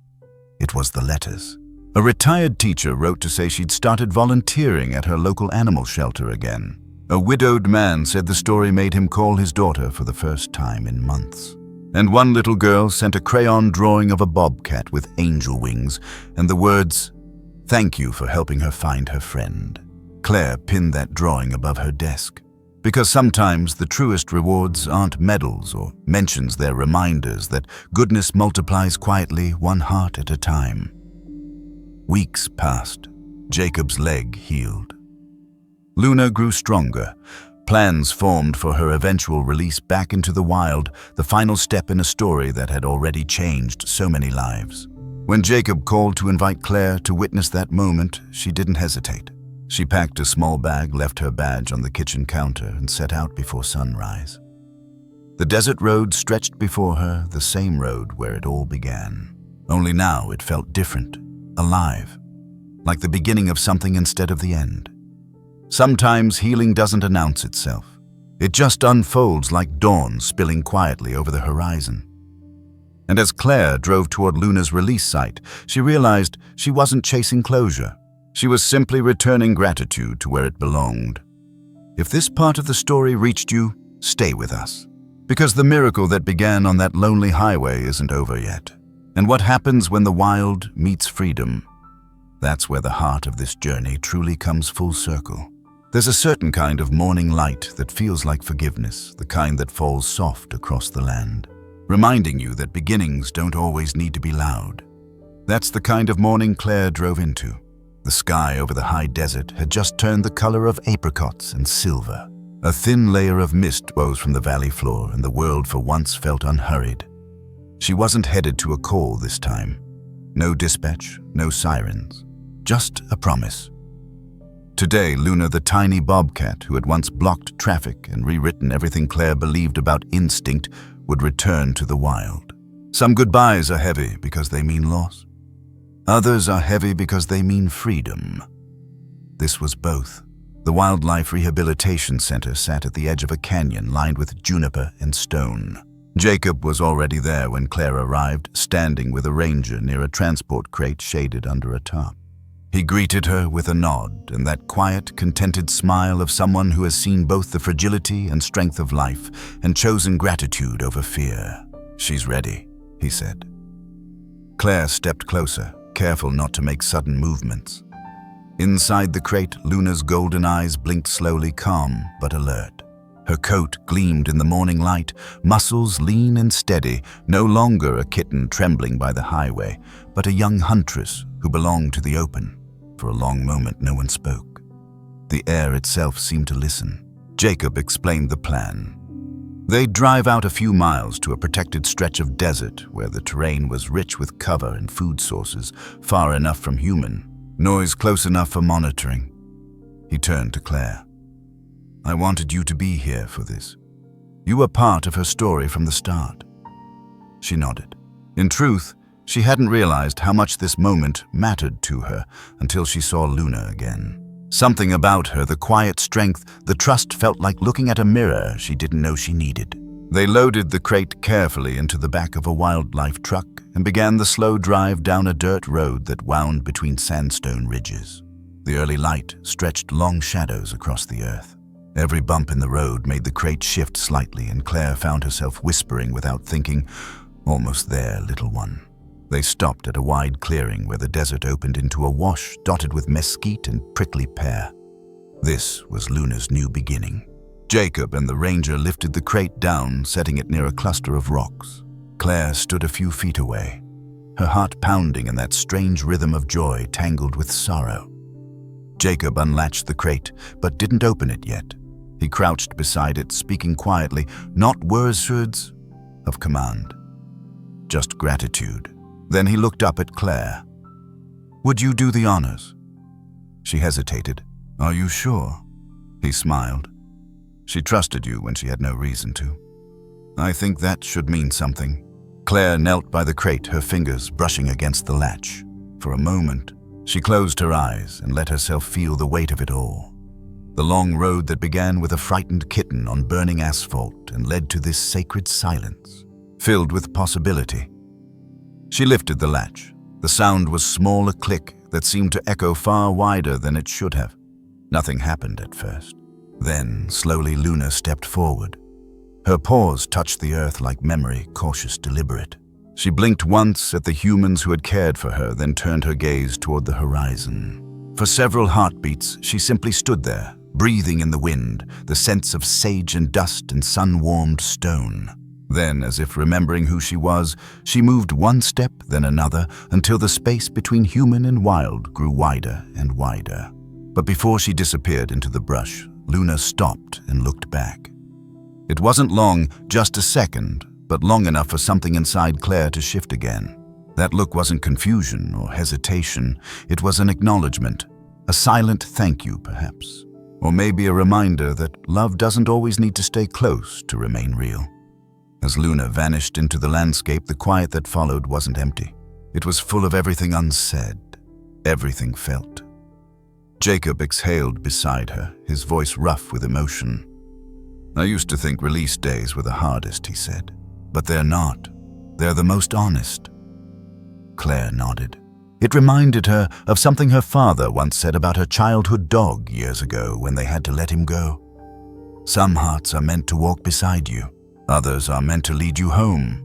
It was the letters. A retired teacher wrote to say she'd started volunteering at her local animal shelter again. A widowed man said the story made him call his daughter for the first time in months. And one little girl sent a crayon drawing of a bobcat with angel wings and the words, "Thank you for helping her find her friend." Claire pinned that drawing above her desk. Because sometimes the truest rewards aren't medals or mentions, they're reminders that goodness multiplies quietly, one heart at a time. Weeks passed. Jacob's leg healed. Luna grew stronger. Plans formed for her eventual release back into the wild, the final step in a story that had already changed so many lives. When Jacob called to invite Claire to witness that moment, she didn't hesitate. She packed a small bag, left her badge on the kitchen counter, and set out before sunrise. The desert road stretched before her, the same road where it all began. Only now it felt different, alive, like the beginning of something instead of the end. Sometimes healing doesn't announce itself. It just unfolds like dawn spilling quietly over the horizon. And as Claire drove toward Luna's release site, she realized she wasn't chasing closure. She was simply returning gratitude to where it belonged. If this part of the story reached you, stay with us. Because the miracle that began on that lonely highway isn't over yet. And what happens when the wild meets freedom? That's where the heart of this journey truly comes full circle. There's a certain kind of morning light that feels like forgiveness, the kind that falls soft across the land, reminding you that beginnings don't always need to be loud. That's the kind of morning Claire drove into. The sky over the high desert had just turned the color of apricots and silver. A thin layer of mist rose from the valley floor, and the world for once felt unhurried. She wasn't headed to a call this time. No dispatch, no sirens, just a promise. Today, Luna, the tiny bobcat who had once blocked traffic and rewritten everything Claire believed about instinct, would return to the wild. Some goodbyes are heavy because they mean loss. Others are heavy because they mean freedom. This was both. The Wildlife Rehabilitation Center sat at the edge of a canyon lined with juniper and stone. Jacob was already there when Claire arrived, standing with a ranger near a transport crate shaded under a tarp. He greeted her with a nod and that quiet, contented smile of someone who has seen both the fragility and strength of life and chosen gratitude over fear. "She's ready," he said. Claire stepped closer, careful not to make sudden movements. Inside the crate, Luna's golden eyes blinked slowly, calm but alert. Her coat gleamed in the morning light, muscles lean and steady, no longer a kitten trembling by the highway, but a young huntress who belonged to the open. For a long moment, no one spoke. The air itself seemed to listen. Jacob explained the plan. They'd drive out a few miles to a protected stretch of desert where the terrain was rich with cover and food sources, far enough from human, noise close enough for monitoring. He turned to Claire. "I wanted you to be here for this. You were part of her story from the start." She nodded. In truth, She hadn't realized how much this moment mattered to her until she saw Luna again. Something about her, the quiet strength, the trust, felt like looking at a mirror she didn't know she needed. They loaded the crate carefully into the back of a wildlife truck and began the slow drive down a dirt road that wound between sandstone ridges. The early light stretched long shadows across the earth. Every bump in the road made the crate shift slightly, and Claire found herself whispering without thinking, "Almost there, little one." They stopped at a wide clearing where the desert opened into a wash dotted with mesquite and prickly pear. This was Luna's new beginning. Jacob and the ranger lifted the crate down, setting it near a cluster of rocks. Claire stood a few feet away, her heart pounding in that strange rhythm of joy tangled with sorrow. Jacob unlatched the crate, but didn't open it yet. He crouched beside it, speaking quietly, not words of command, just gratitude. Then he looked up at Claire. "Would you do the honors?" She hesitated. "Are you sure?" He smiled. "She trusted you when she had no reason to." "I think that should mean something." Claire knelt by the crate, her fingers brushing against the latch. For a moment, she closed her eyes and let herself feel the weight of it all. The long road that began with a frightened kitten on burning asphalt and led to this sacred silence, filled with possibility. She lifted the latch. The sound was small, a click that seemed to echo far wider than it should have. Nothing happened at first. Then, slowly, Luna stepped forward. Her paws touched the earth like memory, cautious, deliberate. She blinked once at the humans who had cared for her, then turned her gaze toward the horizon. For several heartbeats, she simply stood there, breathing in the wind, the sense of sage and dust and sun-warmed stone. Then, as if remembering who she was, she moved one step, then another, until the space between human and wild grew wider and wider. But before she disappeared into the brush, Luna stopped and looked back. It wasn't long, just a second, but long enough for something inside Claire to shift again. That look wasn't confusion or hesitation. It was an acknowledgement, a silent thank you, perhaps. Or maybe a reminder that love doesn't always need to stay close to remain real. As Luna vanished into the landscape, the quiet that followed wasn't empty. It was full of everything unsaid, everything felt. Jacob exhaled beside her, his voice rough with emotion. "I used to think release days were the hardest," he said. "But they're not. They're the most honest." Claire nodded. It reminded her of something her father once said about her childhood dog years ago when they had to let him go. "Some hearts are meant to walk beside you. Others are meant to lead you home."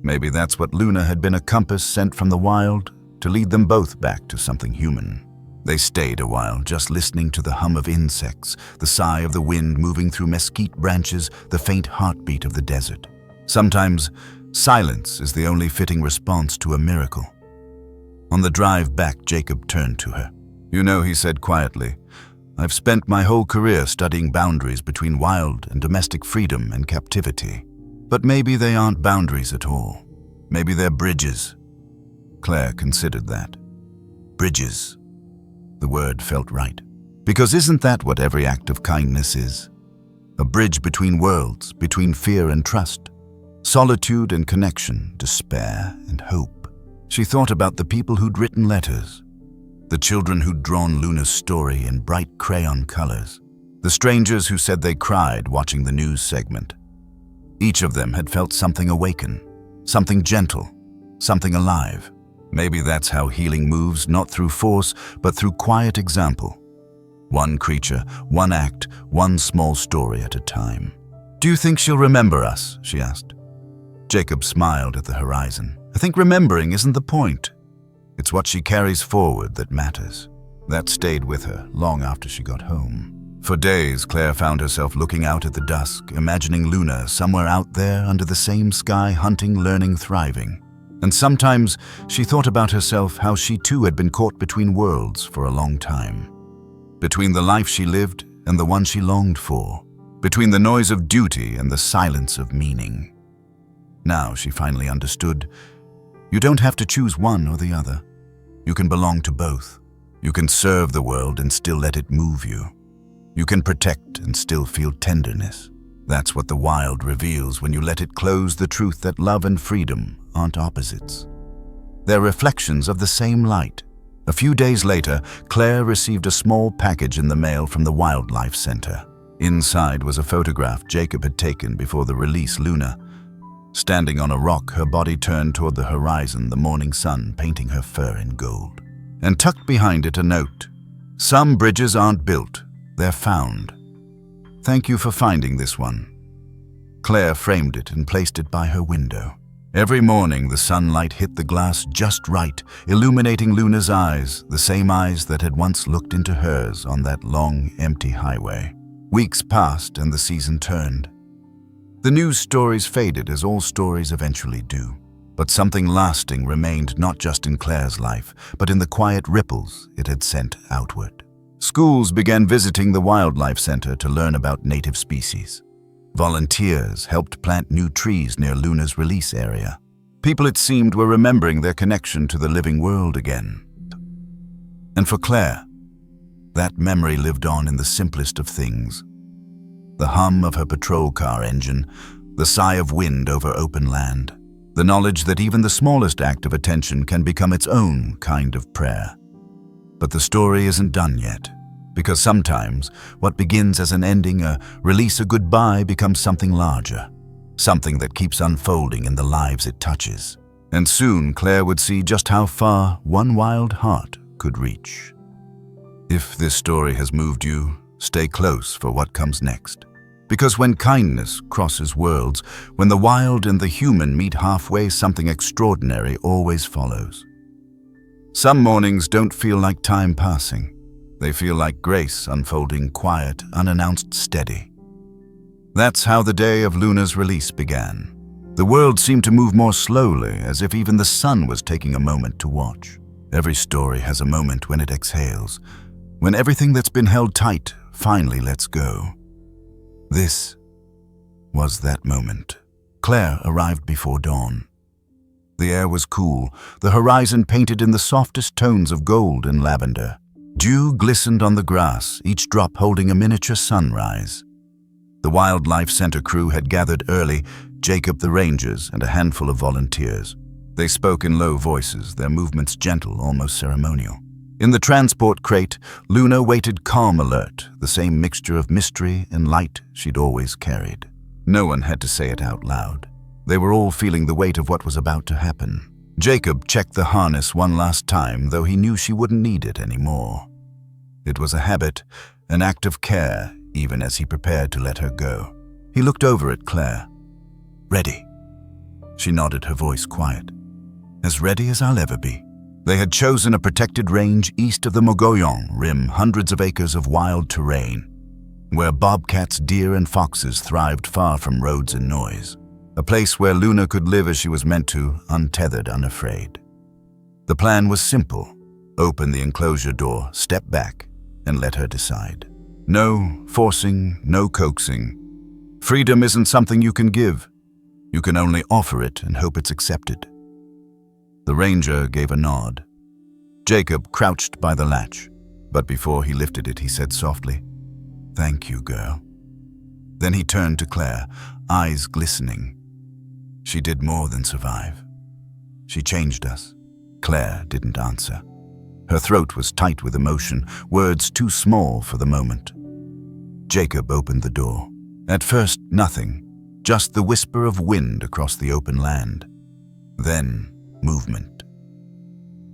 Maybe that's what Luna had been, a compass sent from the wild to lead them both back to something human. They stayed a while, just listening to the hum of insects, the sigh of the wind moving through mesquite branches, the faint heartbeat of the desert. Sometimes, silence is the only fitting response to a miracle. On the drive back, Jacob turned to her. "You know," he said quietly, "I've spent my whole career studying boundaries between wild and domestic freedom and captivity. But maybe they aren't boundaries at all. Maybe they're bridges." Claire considered that. Bridges. The word felt right. Because isn't that what every act of kindness is? A bridge between worlds, between fear and trust, solitude and connection, despair and hope. She thought about the people who'd written letters, the children who'd drawn Luna's story in bright crayon colors, the strangers who said they cried watching the news segment. Each of them had felt something awaken, something gentle, something alive. Maybe that's how healing moves, not through force, but through quiet example. One creature, one act, one small story at a time. "Do you think she'll remember us?" she asked. Jacob smiled at the horizon. "I think remembering isn't the point. It's what she carries forward that matters." That stayed with her long after she got home. For days, Claire found herself looking out at the dusk, imagining Luna somewhere out there under the same sky, hunting, learning, thriving. And sometimes she thought about herself, how she too had been caught between worlds for a long time. Between the life she lived and the one she longed for. Between the noise of duty and the silence of meaning. Now she finally understood. You don't have to choose one or the other. You can belong to both. You can serve the world and still let it move you. You can protect and still feel tenderness. That's what the wild reveals when you let it close the truth that love and freedom aren't opposites. Their reflections of the same light. A few days later, Claire received a small package in the mail from the Wildlife Center. Inside was a photograph Jacob had taken before the release Luna. Standing on a rock, her body turned toward the horizon, the morning sun painting her fur in gold. And tucked behind it a note. Some bridges aren't built, they're found. Thank you for finding this one. Claire framed it and placed it by her window. Every morning, the sunlight hit the glass just right, illuminating Luna's eyes, the same eyes that had once looked into hers on that long, empty highway. Weeks passed and the season turned. The news stories faded, as all stories eventually do. But something lasting remained, not just in Claire's life, but in the quiet ripples it had sent outward. Schools began visiting the Wildlife Center to learn about native species. Volunteers helped plant new trees near Luna's release area. People, it seemed, were remembering their connection to the living world again. And for Claire, that memory lived on in the simplest of things. The hum of her patrol car engine, the sigh of wind over open land, the knowledge that even the smallest act of attention can become its own kind of prayer. But the story isn't done yet. Because sometimes what begins as an ending, a release, a goodbye, becomes something larger, something that keeps unfolding in the lives it touches. And soon Claire would see just how far one wild heart could reach. If this story has moved you, stay close for what comes next. Because when kindness crosses worlds, when the wild and the human meet halfway, something extraordinary always follows. Some mornings don't feel like time passing. They feel like grace unfolding, quiet, unannounced, steady. That's how the day of Luna's release began. The world seemed to move more slowly, as if even the sun was taking a moment to watch. Every story has a moment when it exhales, when everything that's been held tight finally lets go. This was that moment. Claire arrived before dawn. The air was cool, the horizon painted in the softest tones of gold and lavender. Dew glistened on the grass, each drop holding a miniature sunrise. The Wildlife Center crew had gathered early, Jacob, the rangers, and a handful of volunteers. They spoke in low voices, their movements gentle, almost ceremonial. In the transport crate, Luna waited calm, alert, the same mixture of mystery and light she'd always carried. No one had to say it out loud. They were all feeling the weight of what was about to happen. Jacob checked the harness one last time, though he knew she wouldn't need it anymore. It was a habit, an act of care, even as he prepared to let her go. He looked over at Claire. "Ready?" She nodded, her voice quiet. "As ready as I'll ever be." They had chosen a protected range east of the Mogollon Rim, hundreds of acres of wild terrain, where bobcats, deer, and foxes thrived far from roads and noise. A place where Luna could live as she was meant to, untethered, unafraid. The plan was simple. Open the enclosure door, step back, and let her decide. No forcing, no coaxing. Freedom isn't something you can give. You can only offer it and hope it's accepted. The ranger gave a nod. Jacob crouched by the latch, but before he lifted it, he said softly, "Thank you, girl." Then he turned to Claire, eyes glistening. "She did more than survive. She changed us." Claire didn't answer. Her throat was tight with emotion, words too small for the moment. Jacob opened the door. At first, nothing, just the whisper of wind across the open land. Then, movement.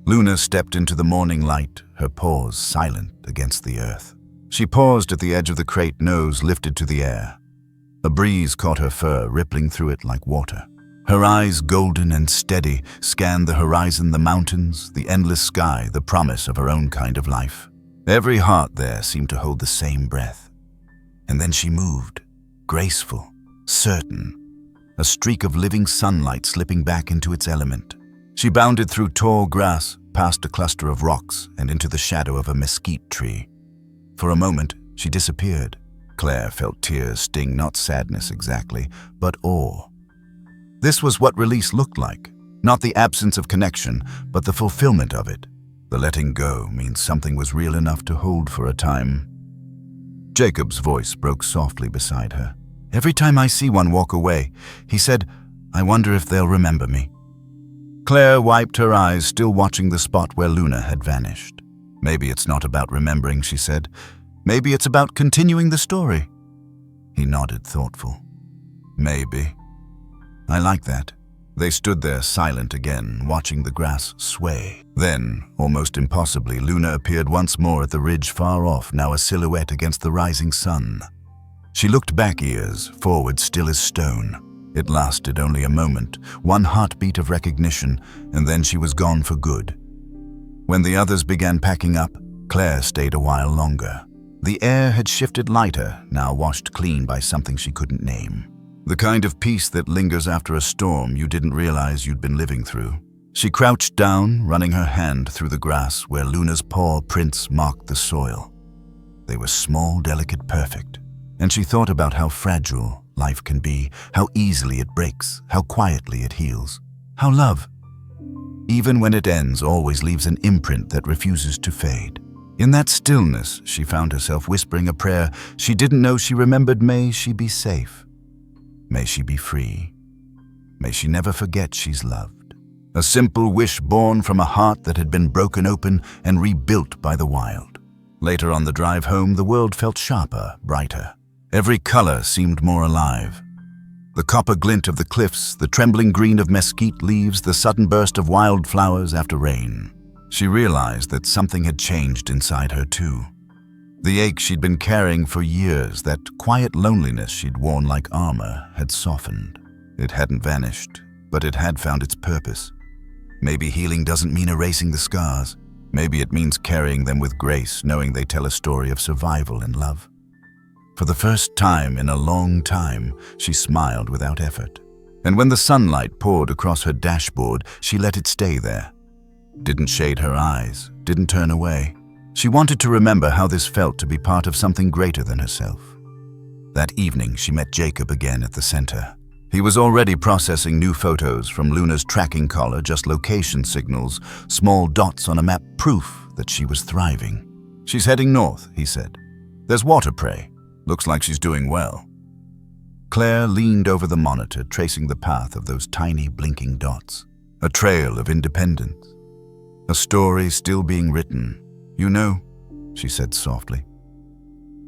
Luna stepped into the morning light, her paws silent against the earth. She paused at the edge of the crate, nose lifted to the air. A breeze caught her fur, rippling through it like water. Her eyes, golden and steady, scanned the horizon, the mountains, the endless sky, the promise of her own kind of life. Every heart there seemed to hold the same breath. And then she moved, graceful, certain, a streak of living sunlight slipping back into its element. She bounded through tall grass, past a cluster of rocks, and into the shadow of a mesquite tree. For a moment, she disappeared. Claire felt tears sting, not sadness exactly, but awe. This was what release looked like, not the absence of connection, but the fulfillment of it. The letting go means something was real enough to hold for a time. Jacob's voice broke softly beside her. "Every time I see one walk away," he said, "I wonder if they'll remember me." Claire wiped her eyes, still watching the spot where Luna had vanished. "Maybe it's not about remembering," she said. "Maybe it's about continuing the story." He nodded, thoughtful. "Maybe. I like that." They stood there silent again, watching the grass sway. Then, almost impossibly, Luna appeared once more at the ridge far off, now a silhouette against the rising sun. She looked back ears, forward still as stone. It lasted only a moment, one heartbeat of recognition, and then she was gone for good. When the others began packing up, Claire stayed a while longer. The air had shifted lighter, now washed clean by something she couldn't name. The kind of peace that lingers after a storm you didn't realize you'd been living through. She crouched down, running her hand through the grass where Luna's paw prints marked the soil. They were small, delicate, perfect. And she thought about how fragile life can be, how easily it breaks, how quietly it heals, how love, even when it ends, always leaves an imprint that refuses to fade. In that stillness, she found herself whispering a prayer she didn't know she remembered. May she be safe. May she be free. May she never forget she's loved. A simple wish born from a heart that had been broken open and rebuilt by the wild. Later on the drive home, the world felt sharper, brighter. Every color seemed more alive. The copper glint of the cliffs, the trembling green of mesquite leaves, the sudden burst of wildflowers after rain. She realized that something had changed inside her too. The ache she'd been carrying for years, that quiet loneliness she'd worn like armor, had softened. It hadn't vanished, but it had found its purpose. Maybe healing doesn't mean erasing the scars. Maybe it means carrying them with grace, knowing they tell a story of survival and love. For the first time in a long time, she smiled without effort. And when the sunlight poured across her dashboard, she let it stay there. Didn't shade her eyes, didn't turn away. She wanted to remember how this felt to be part of something greater than herself. That evening, she met Jacob again at the center. He was already processing new photos from Luna's tracking collar, just location signals, small dots on a map, proof that she was thriving. "She's heading north," he said. "There's water prey. Looks like she's doing well." Claire leaned over the monitor, tracing the path of those tiny blinking dots. A trail of independence. A story still being written. "You know," she said softly,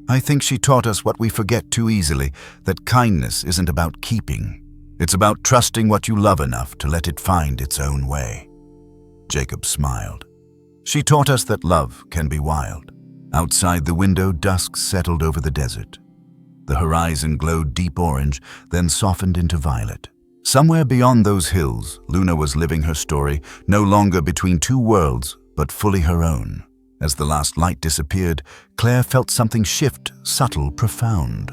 "I think she taught us what we forget too easily, that kindness isn't about keeping. It's about trusting what you love enough to let it find its own way." Jacob smiled. "She taught us that love can be wild." Outside the window, dusk settled over the desert. The horizon glowed deep orange, then softened into violet. Somewhere beyond those hills, Luna was living her story, no longer between two worlds, but fully her own. As the last light disappeared, Claire felt something shift, subtle, profound.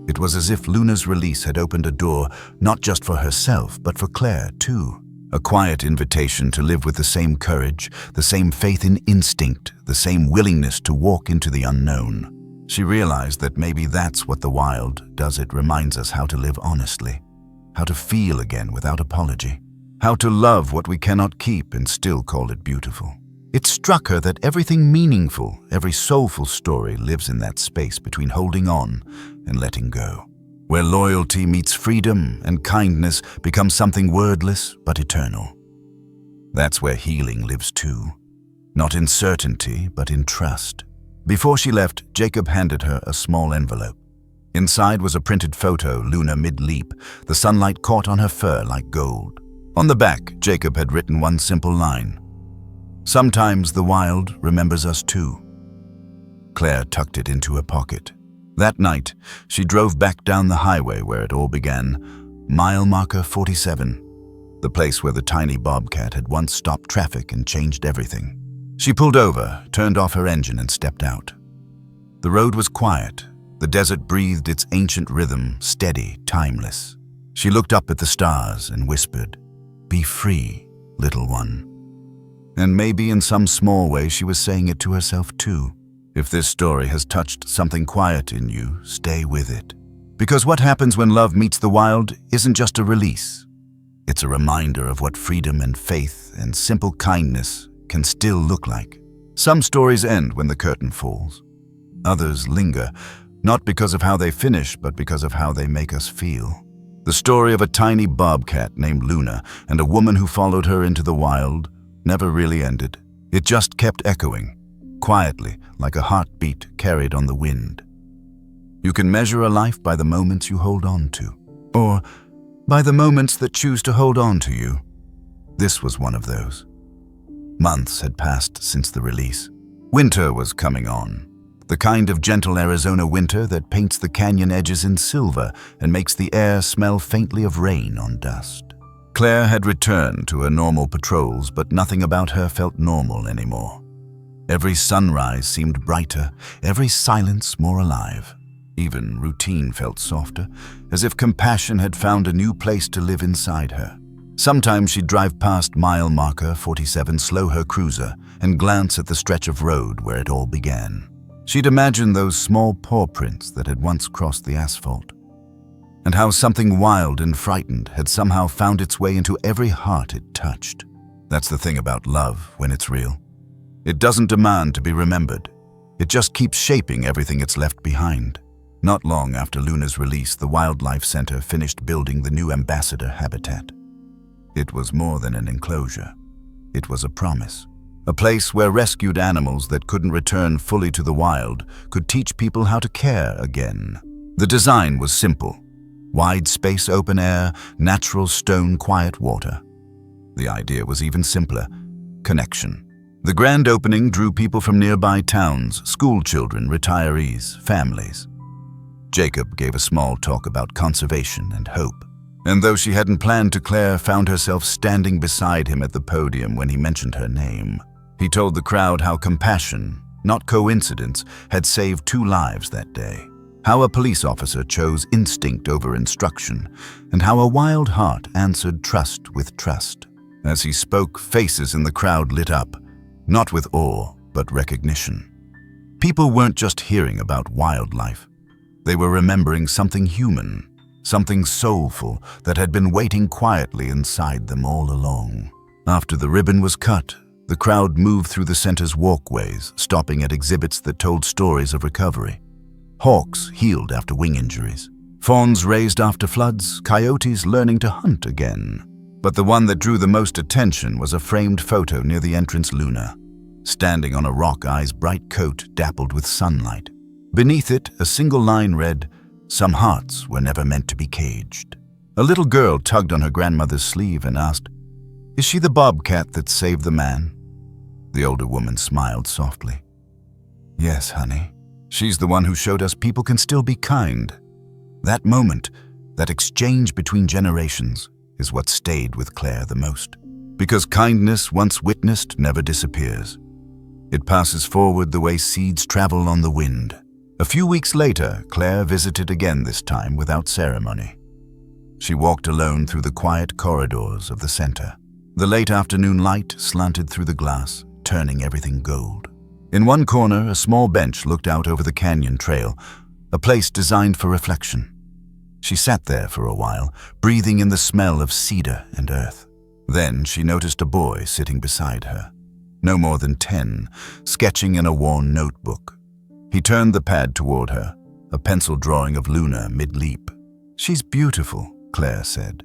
It was as if Luna's release had opened a door, not just for herself, but for Claire, too. A quiet invitation to live with the same courage, the same faith in instinct, the same willingness to walk into the unknown. She realized that maybe that's what the wild does. It reminds us how to live honestly, how to feel again without apology, how to love what we cannot keep and still call it beautiful. It struck her that everything meaningful, every soulful story lives in that space between holding on and letting go, where loyalty meets freedom and kindness becomes something wordless but eternal. That's where healing lives too, not in certainty but in trust. Before she left, Jacob handed her a small envelope. Inside was a printed photo, Luna mid-leap, the sunlight caught on her fur like gold. On the back, Jacob had written one simple line: "Sometimes the wild remembers us too." Claire tucked it into her pocket. That night, she drove back down the highway where it all began, mile marker 47, the place where the tiny bobcat had once stopped traffic and changed everything. She pulled over, turned off her engine, and stepped out. The road was quiet. The desert breathed its ancient rhythm, steady, timeless. She looked up at the stars and whispered, "Be free, little one." And maybe in some small way she was saying it to herself too. If this story has touched something quiet in you, stay with it. Because what happens when love meets the wild isn't just a release. It's a reminder of what freedom and faith and simple kindness can still look like. Some stories end when the curtain falls. Others linger, not because of how they finish, but because of how they make us feel. The story of a tiny bobcat named Luna and a woman who followed her into the wild never really ended. It just kept echoing, quietly, like a heartbeat carried on the wind. You can measure a life by the moments you hold on to, or by the moments that choose to hold on to you. This was one of those. Months had passed since the release. Winter was coming on. The kind of gentle Arizona winter that paints the canyon edges in silver and makes the air smell faintly of rain on dust. Claire had returned to her normal patrols, but nothing about her felt normal anymore. Every sunrise seemed brighter, every silence more alive. Even routine felt softer, as if compassion had found a new place to live inside her. Sometimes she'd drive past mile marker 47, slow her cruiser, and glance at the stretch of road where it all began. She'd imagine those small paw prints that had once crossed the asphalt, and how something wild and frightened had somehow found its way into every heart it touched. That's the thing about love when it's real. It doesn't demand to be remembered. It just keeps shaping everything it's left behind. Not long after Luna's release, the Wildlife Center finished building the new ambassador habitat. It was more than an enclosure. It was a promise. A place where rescued animals that couldn't return fully to the wild could teach people how to care again. The design was simple. Wide space, open air, natural stone, quiet water. The idea was even simpler: connection. The grand opening drew people from nearby towns, school children, retirees, families. Jacob gave a small talk about conservation and hope. And though she hadn't planned to, Claire found herself standing beside him at the podium when he mentioned her name. He told the crowd how compassion, not coincidence, had saved 2 lives that day. How a police officer chose instinct over instruction, and how a wild heart answered trust with trust. As he spoke, faces in the crowd lit up, not with awe, but recognition. People weren't just hearing about wildlife. They were remembering something human, something soulful that had been waiting quietly inside them all along. After the ribbon was cut, the crowd moved through the center's walkways, stopping at exhibits that told stories of recovery. Hawks healed after wing injuries, fawns raised after floods, coyotes learning to hunt again. But the one that drew the most attention was a framed photo near the entrance Luna, standing on a rock, eyes bright, coat dappled with sunlight. Beneath it, a single line read, "Some hearts were never meant to be caged." A little girl tugged on her grandmother's sleeve and asked, "Is she the bobcat that saved the man?" The older woman smiled softly. "Yes, honey. She's the one who showed us people can still be kind." That moment, that exchange between generations, is what stayed with Claire the most. Because kindness, once witnessed, never disappears. It passes forward the way seeds travel on the wind. A few weeks later, Claire visited again, this time without ceremony. She walked alone through the quiet corridors of the center. The late afternoon light slanted through the glass, turning everything gold. In one corner, a small bench looked out over the canyon trail, a place designed for reflection. She sat there for a while, breathing in the smell of cedar and earth. Then she noticed a boy sitting beside her, no more than 10, sketching in a worn notebook. He turned the pad toward her, a pencil drawing of Luna mid-leap. "She's beautiful," Claire said.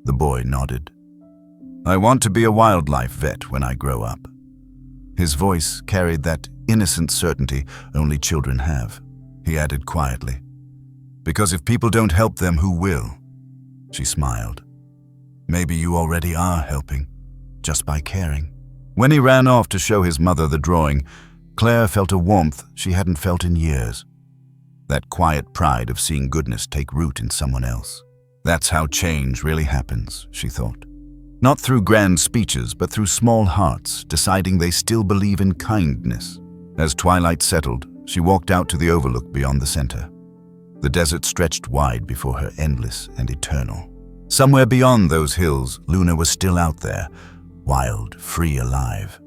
The boy nodded. "I want to be a wildlife vet when I grow up." His voice carried that innocent certainty only children have. He added quietly, "Because if people don't help them, who will?" She smiled. "Maybe you already are helping, just by caring." When he ran off to show his mother the drawing, Claire felt a warmth she hadn't felt in years. That quiet pride of seeing goodness take root in someone else. That's how change really happens, she thought. Not through grand speeches, but through small hearts deciding they still believe in kindness. As twilight settled, she walked out to the overlook beyond the center. The desert stretched wide before her, endless and eternal. Somewhere beyond those hills, Luna was still out there, wild, free, alive.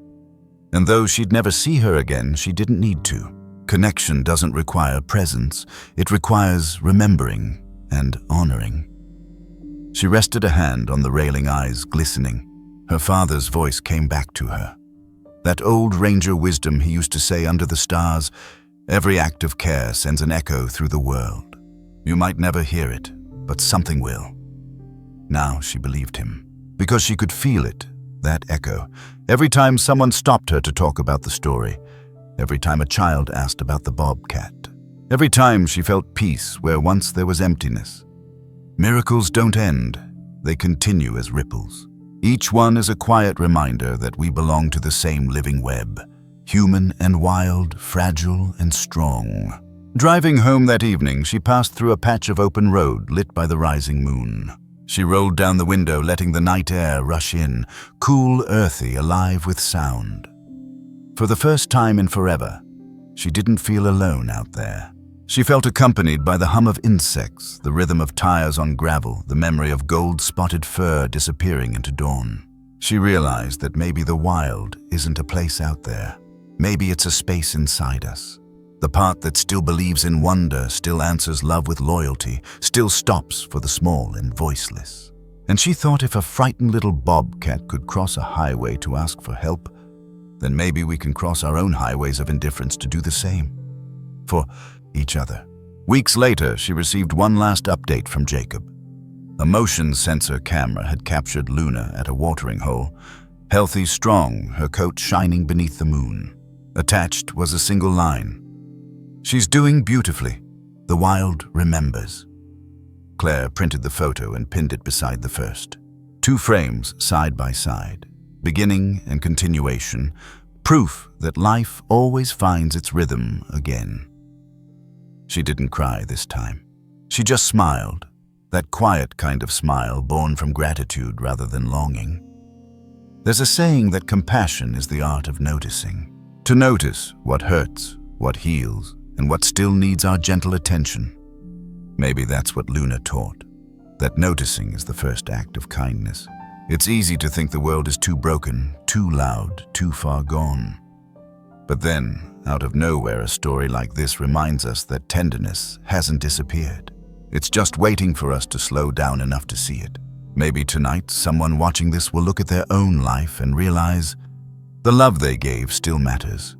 And though she'd never see her again, she didn't need to. Connection doesn't require presence. It requires remembering and honoring. She rested a hand on the railing, eyes glistening. Her father's voice came back to her. That old ranger wisdom he used to say under the stars, "Every act of care sends an echo through the world. You might never hear it, but something will." Now she believed him, because she could feel it, that echo, every time someone stopped her to talk about the story, every time a child asked about the bobcat, every time she felt peace where once there was emptiness. Miracles don't end, they continue as ripples. Each one is a quiet reminder that we belong to the same living web, human and wild, fragile and strong. Driving home that evening, she passed through a patch of open road lit by the rising moon. She rolled down the window, letting the night air rush in, cool, earthy, alive with sound. For the first time in forever, she didn't feel alone out there. She felt accompanied by the hum of insects, the rhythm of tires on gravel, the memory of gold-spotted fur disappearing into dawn. She realized that maybe the wild isn't a place out there. Maybe it's a space inside us. The part that still believes in wonder, still answers love with loyalty, still stops for the small and voiceless. And she thought if a frightened little bobcat could cross a highway to ask for help, then maybe we can cross our own highways of indifference to do the same. For each other. Weeks later, she received one last update from Jacob. A motion sensor camera had captured Luna at a watering hole, healthy, strong, her coat shining beneath the moon. Attached was a single line. "She's doing beautifully. The wild remembers." Claire printed the photo and pinned it beside the first. 2 frames side by side, beginning and continuation, proof that life always finds its rhythm again. She didn't cry this time. She just smiled, that quiet kind of smile born from gratitude rather than longing. There's a saying that compassion is the art of noticing. To notice what hurts, what heals, and what still needs our gentle attention. Maybe that's what Luna taught, that noticing is the first act of kindness. It's easy to think the world is too broken, too loud, too far gone. But then, out of nowhere, a story like this reminds us that tenderness hasn't disappeared. It's just waiting for us to slow down enough to see it. Maybe tonight, someone watching this will look at their own life and realize the love they gave still matters.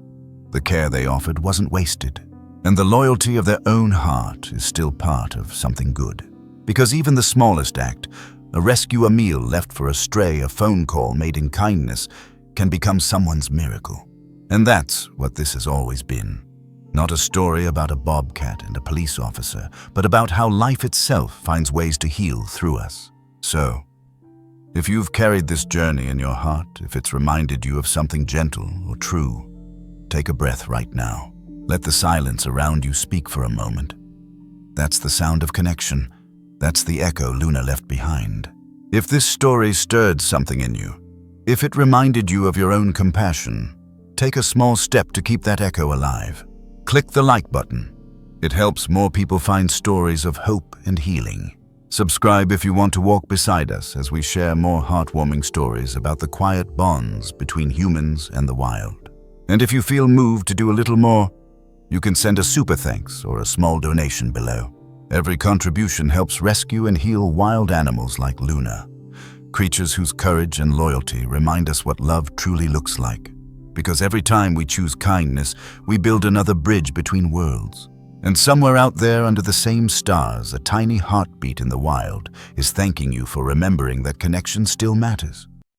The care they offered wasn't wasted. And the loyalty of their own heart is still part of something good. Because even the smallest act, a rescue, a meal left for a stray, a phone call made in kindness, can become someone's miracle. And that's what this has always been. Not a story about a bobcat and a police officer, but about how life itself finds ways to heal through us. So, if you've carried this journey in your heart, if it's reminded you of something gentle or true, take a breath right now. Let the silence around you speak for a moment. That's the sound of connection. That's the echo Luna left behind. If this story stirred something in you, if it reminded you of your own compassion, take a small step to keep that echo alive. Click the like button. It helps more people find stories of hope and healing. Subscribe if you want to walk beside us as we share more heartwarming stories about the quiet bonds between humans and the wild. And if you feel moved to do a little more, you can send a super thanks or a small donation below. Every contribution helps rescue and heal wild animals like Luna, creatures whose courage and loyalty remind us what love truly looks like. Because every time we choose kindness, we build another bridge between worlds. And somewhere out there under the same stars, a tiny heartbeat in the wild is thanking you for remembering that connection still matters.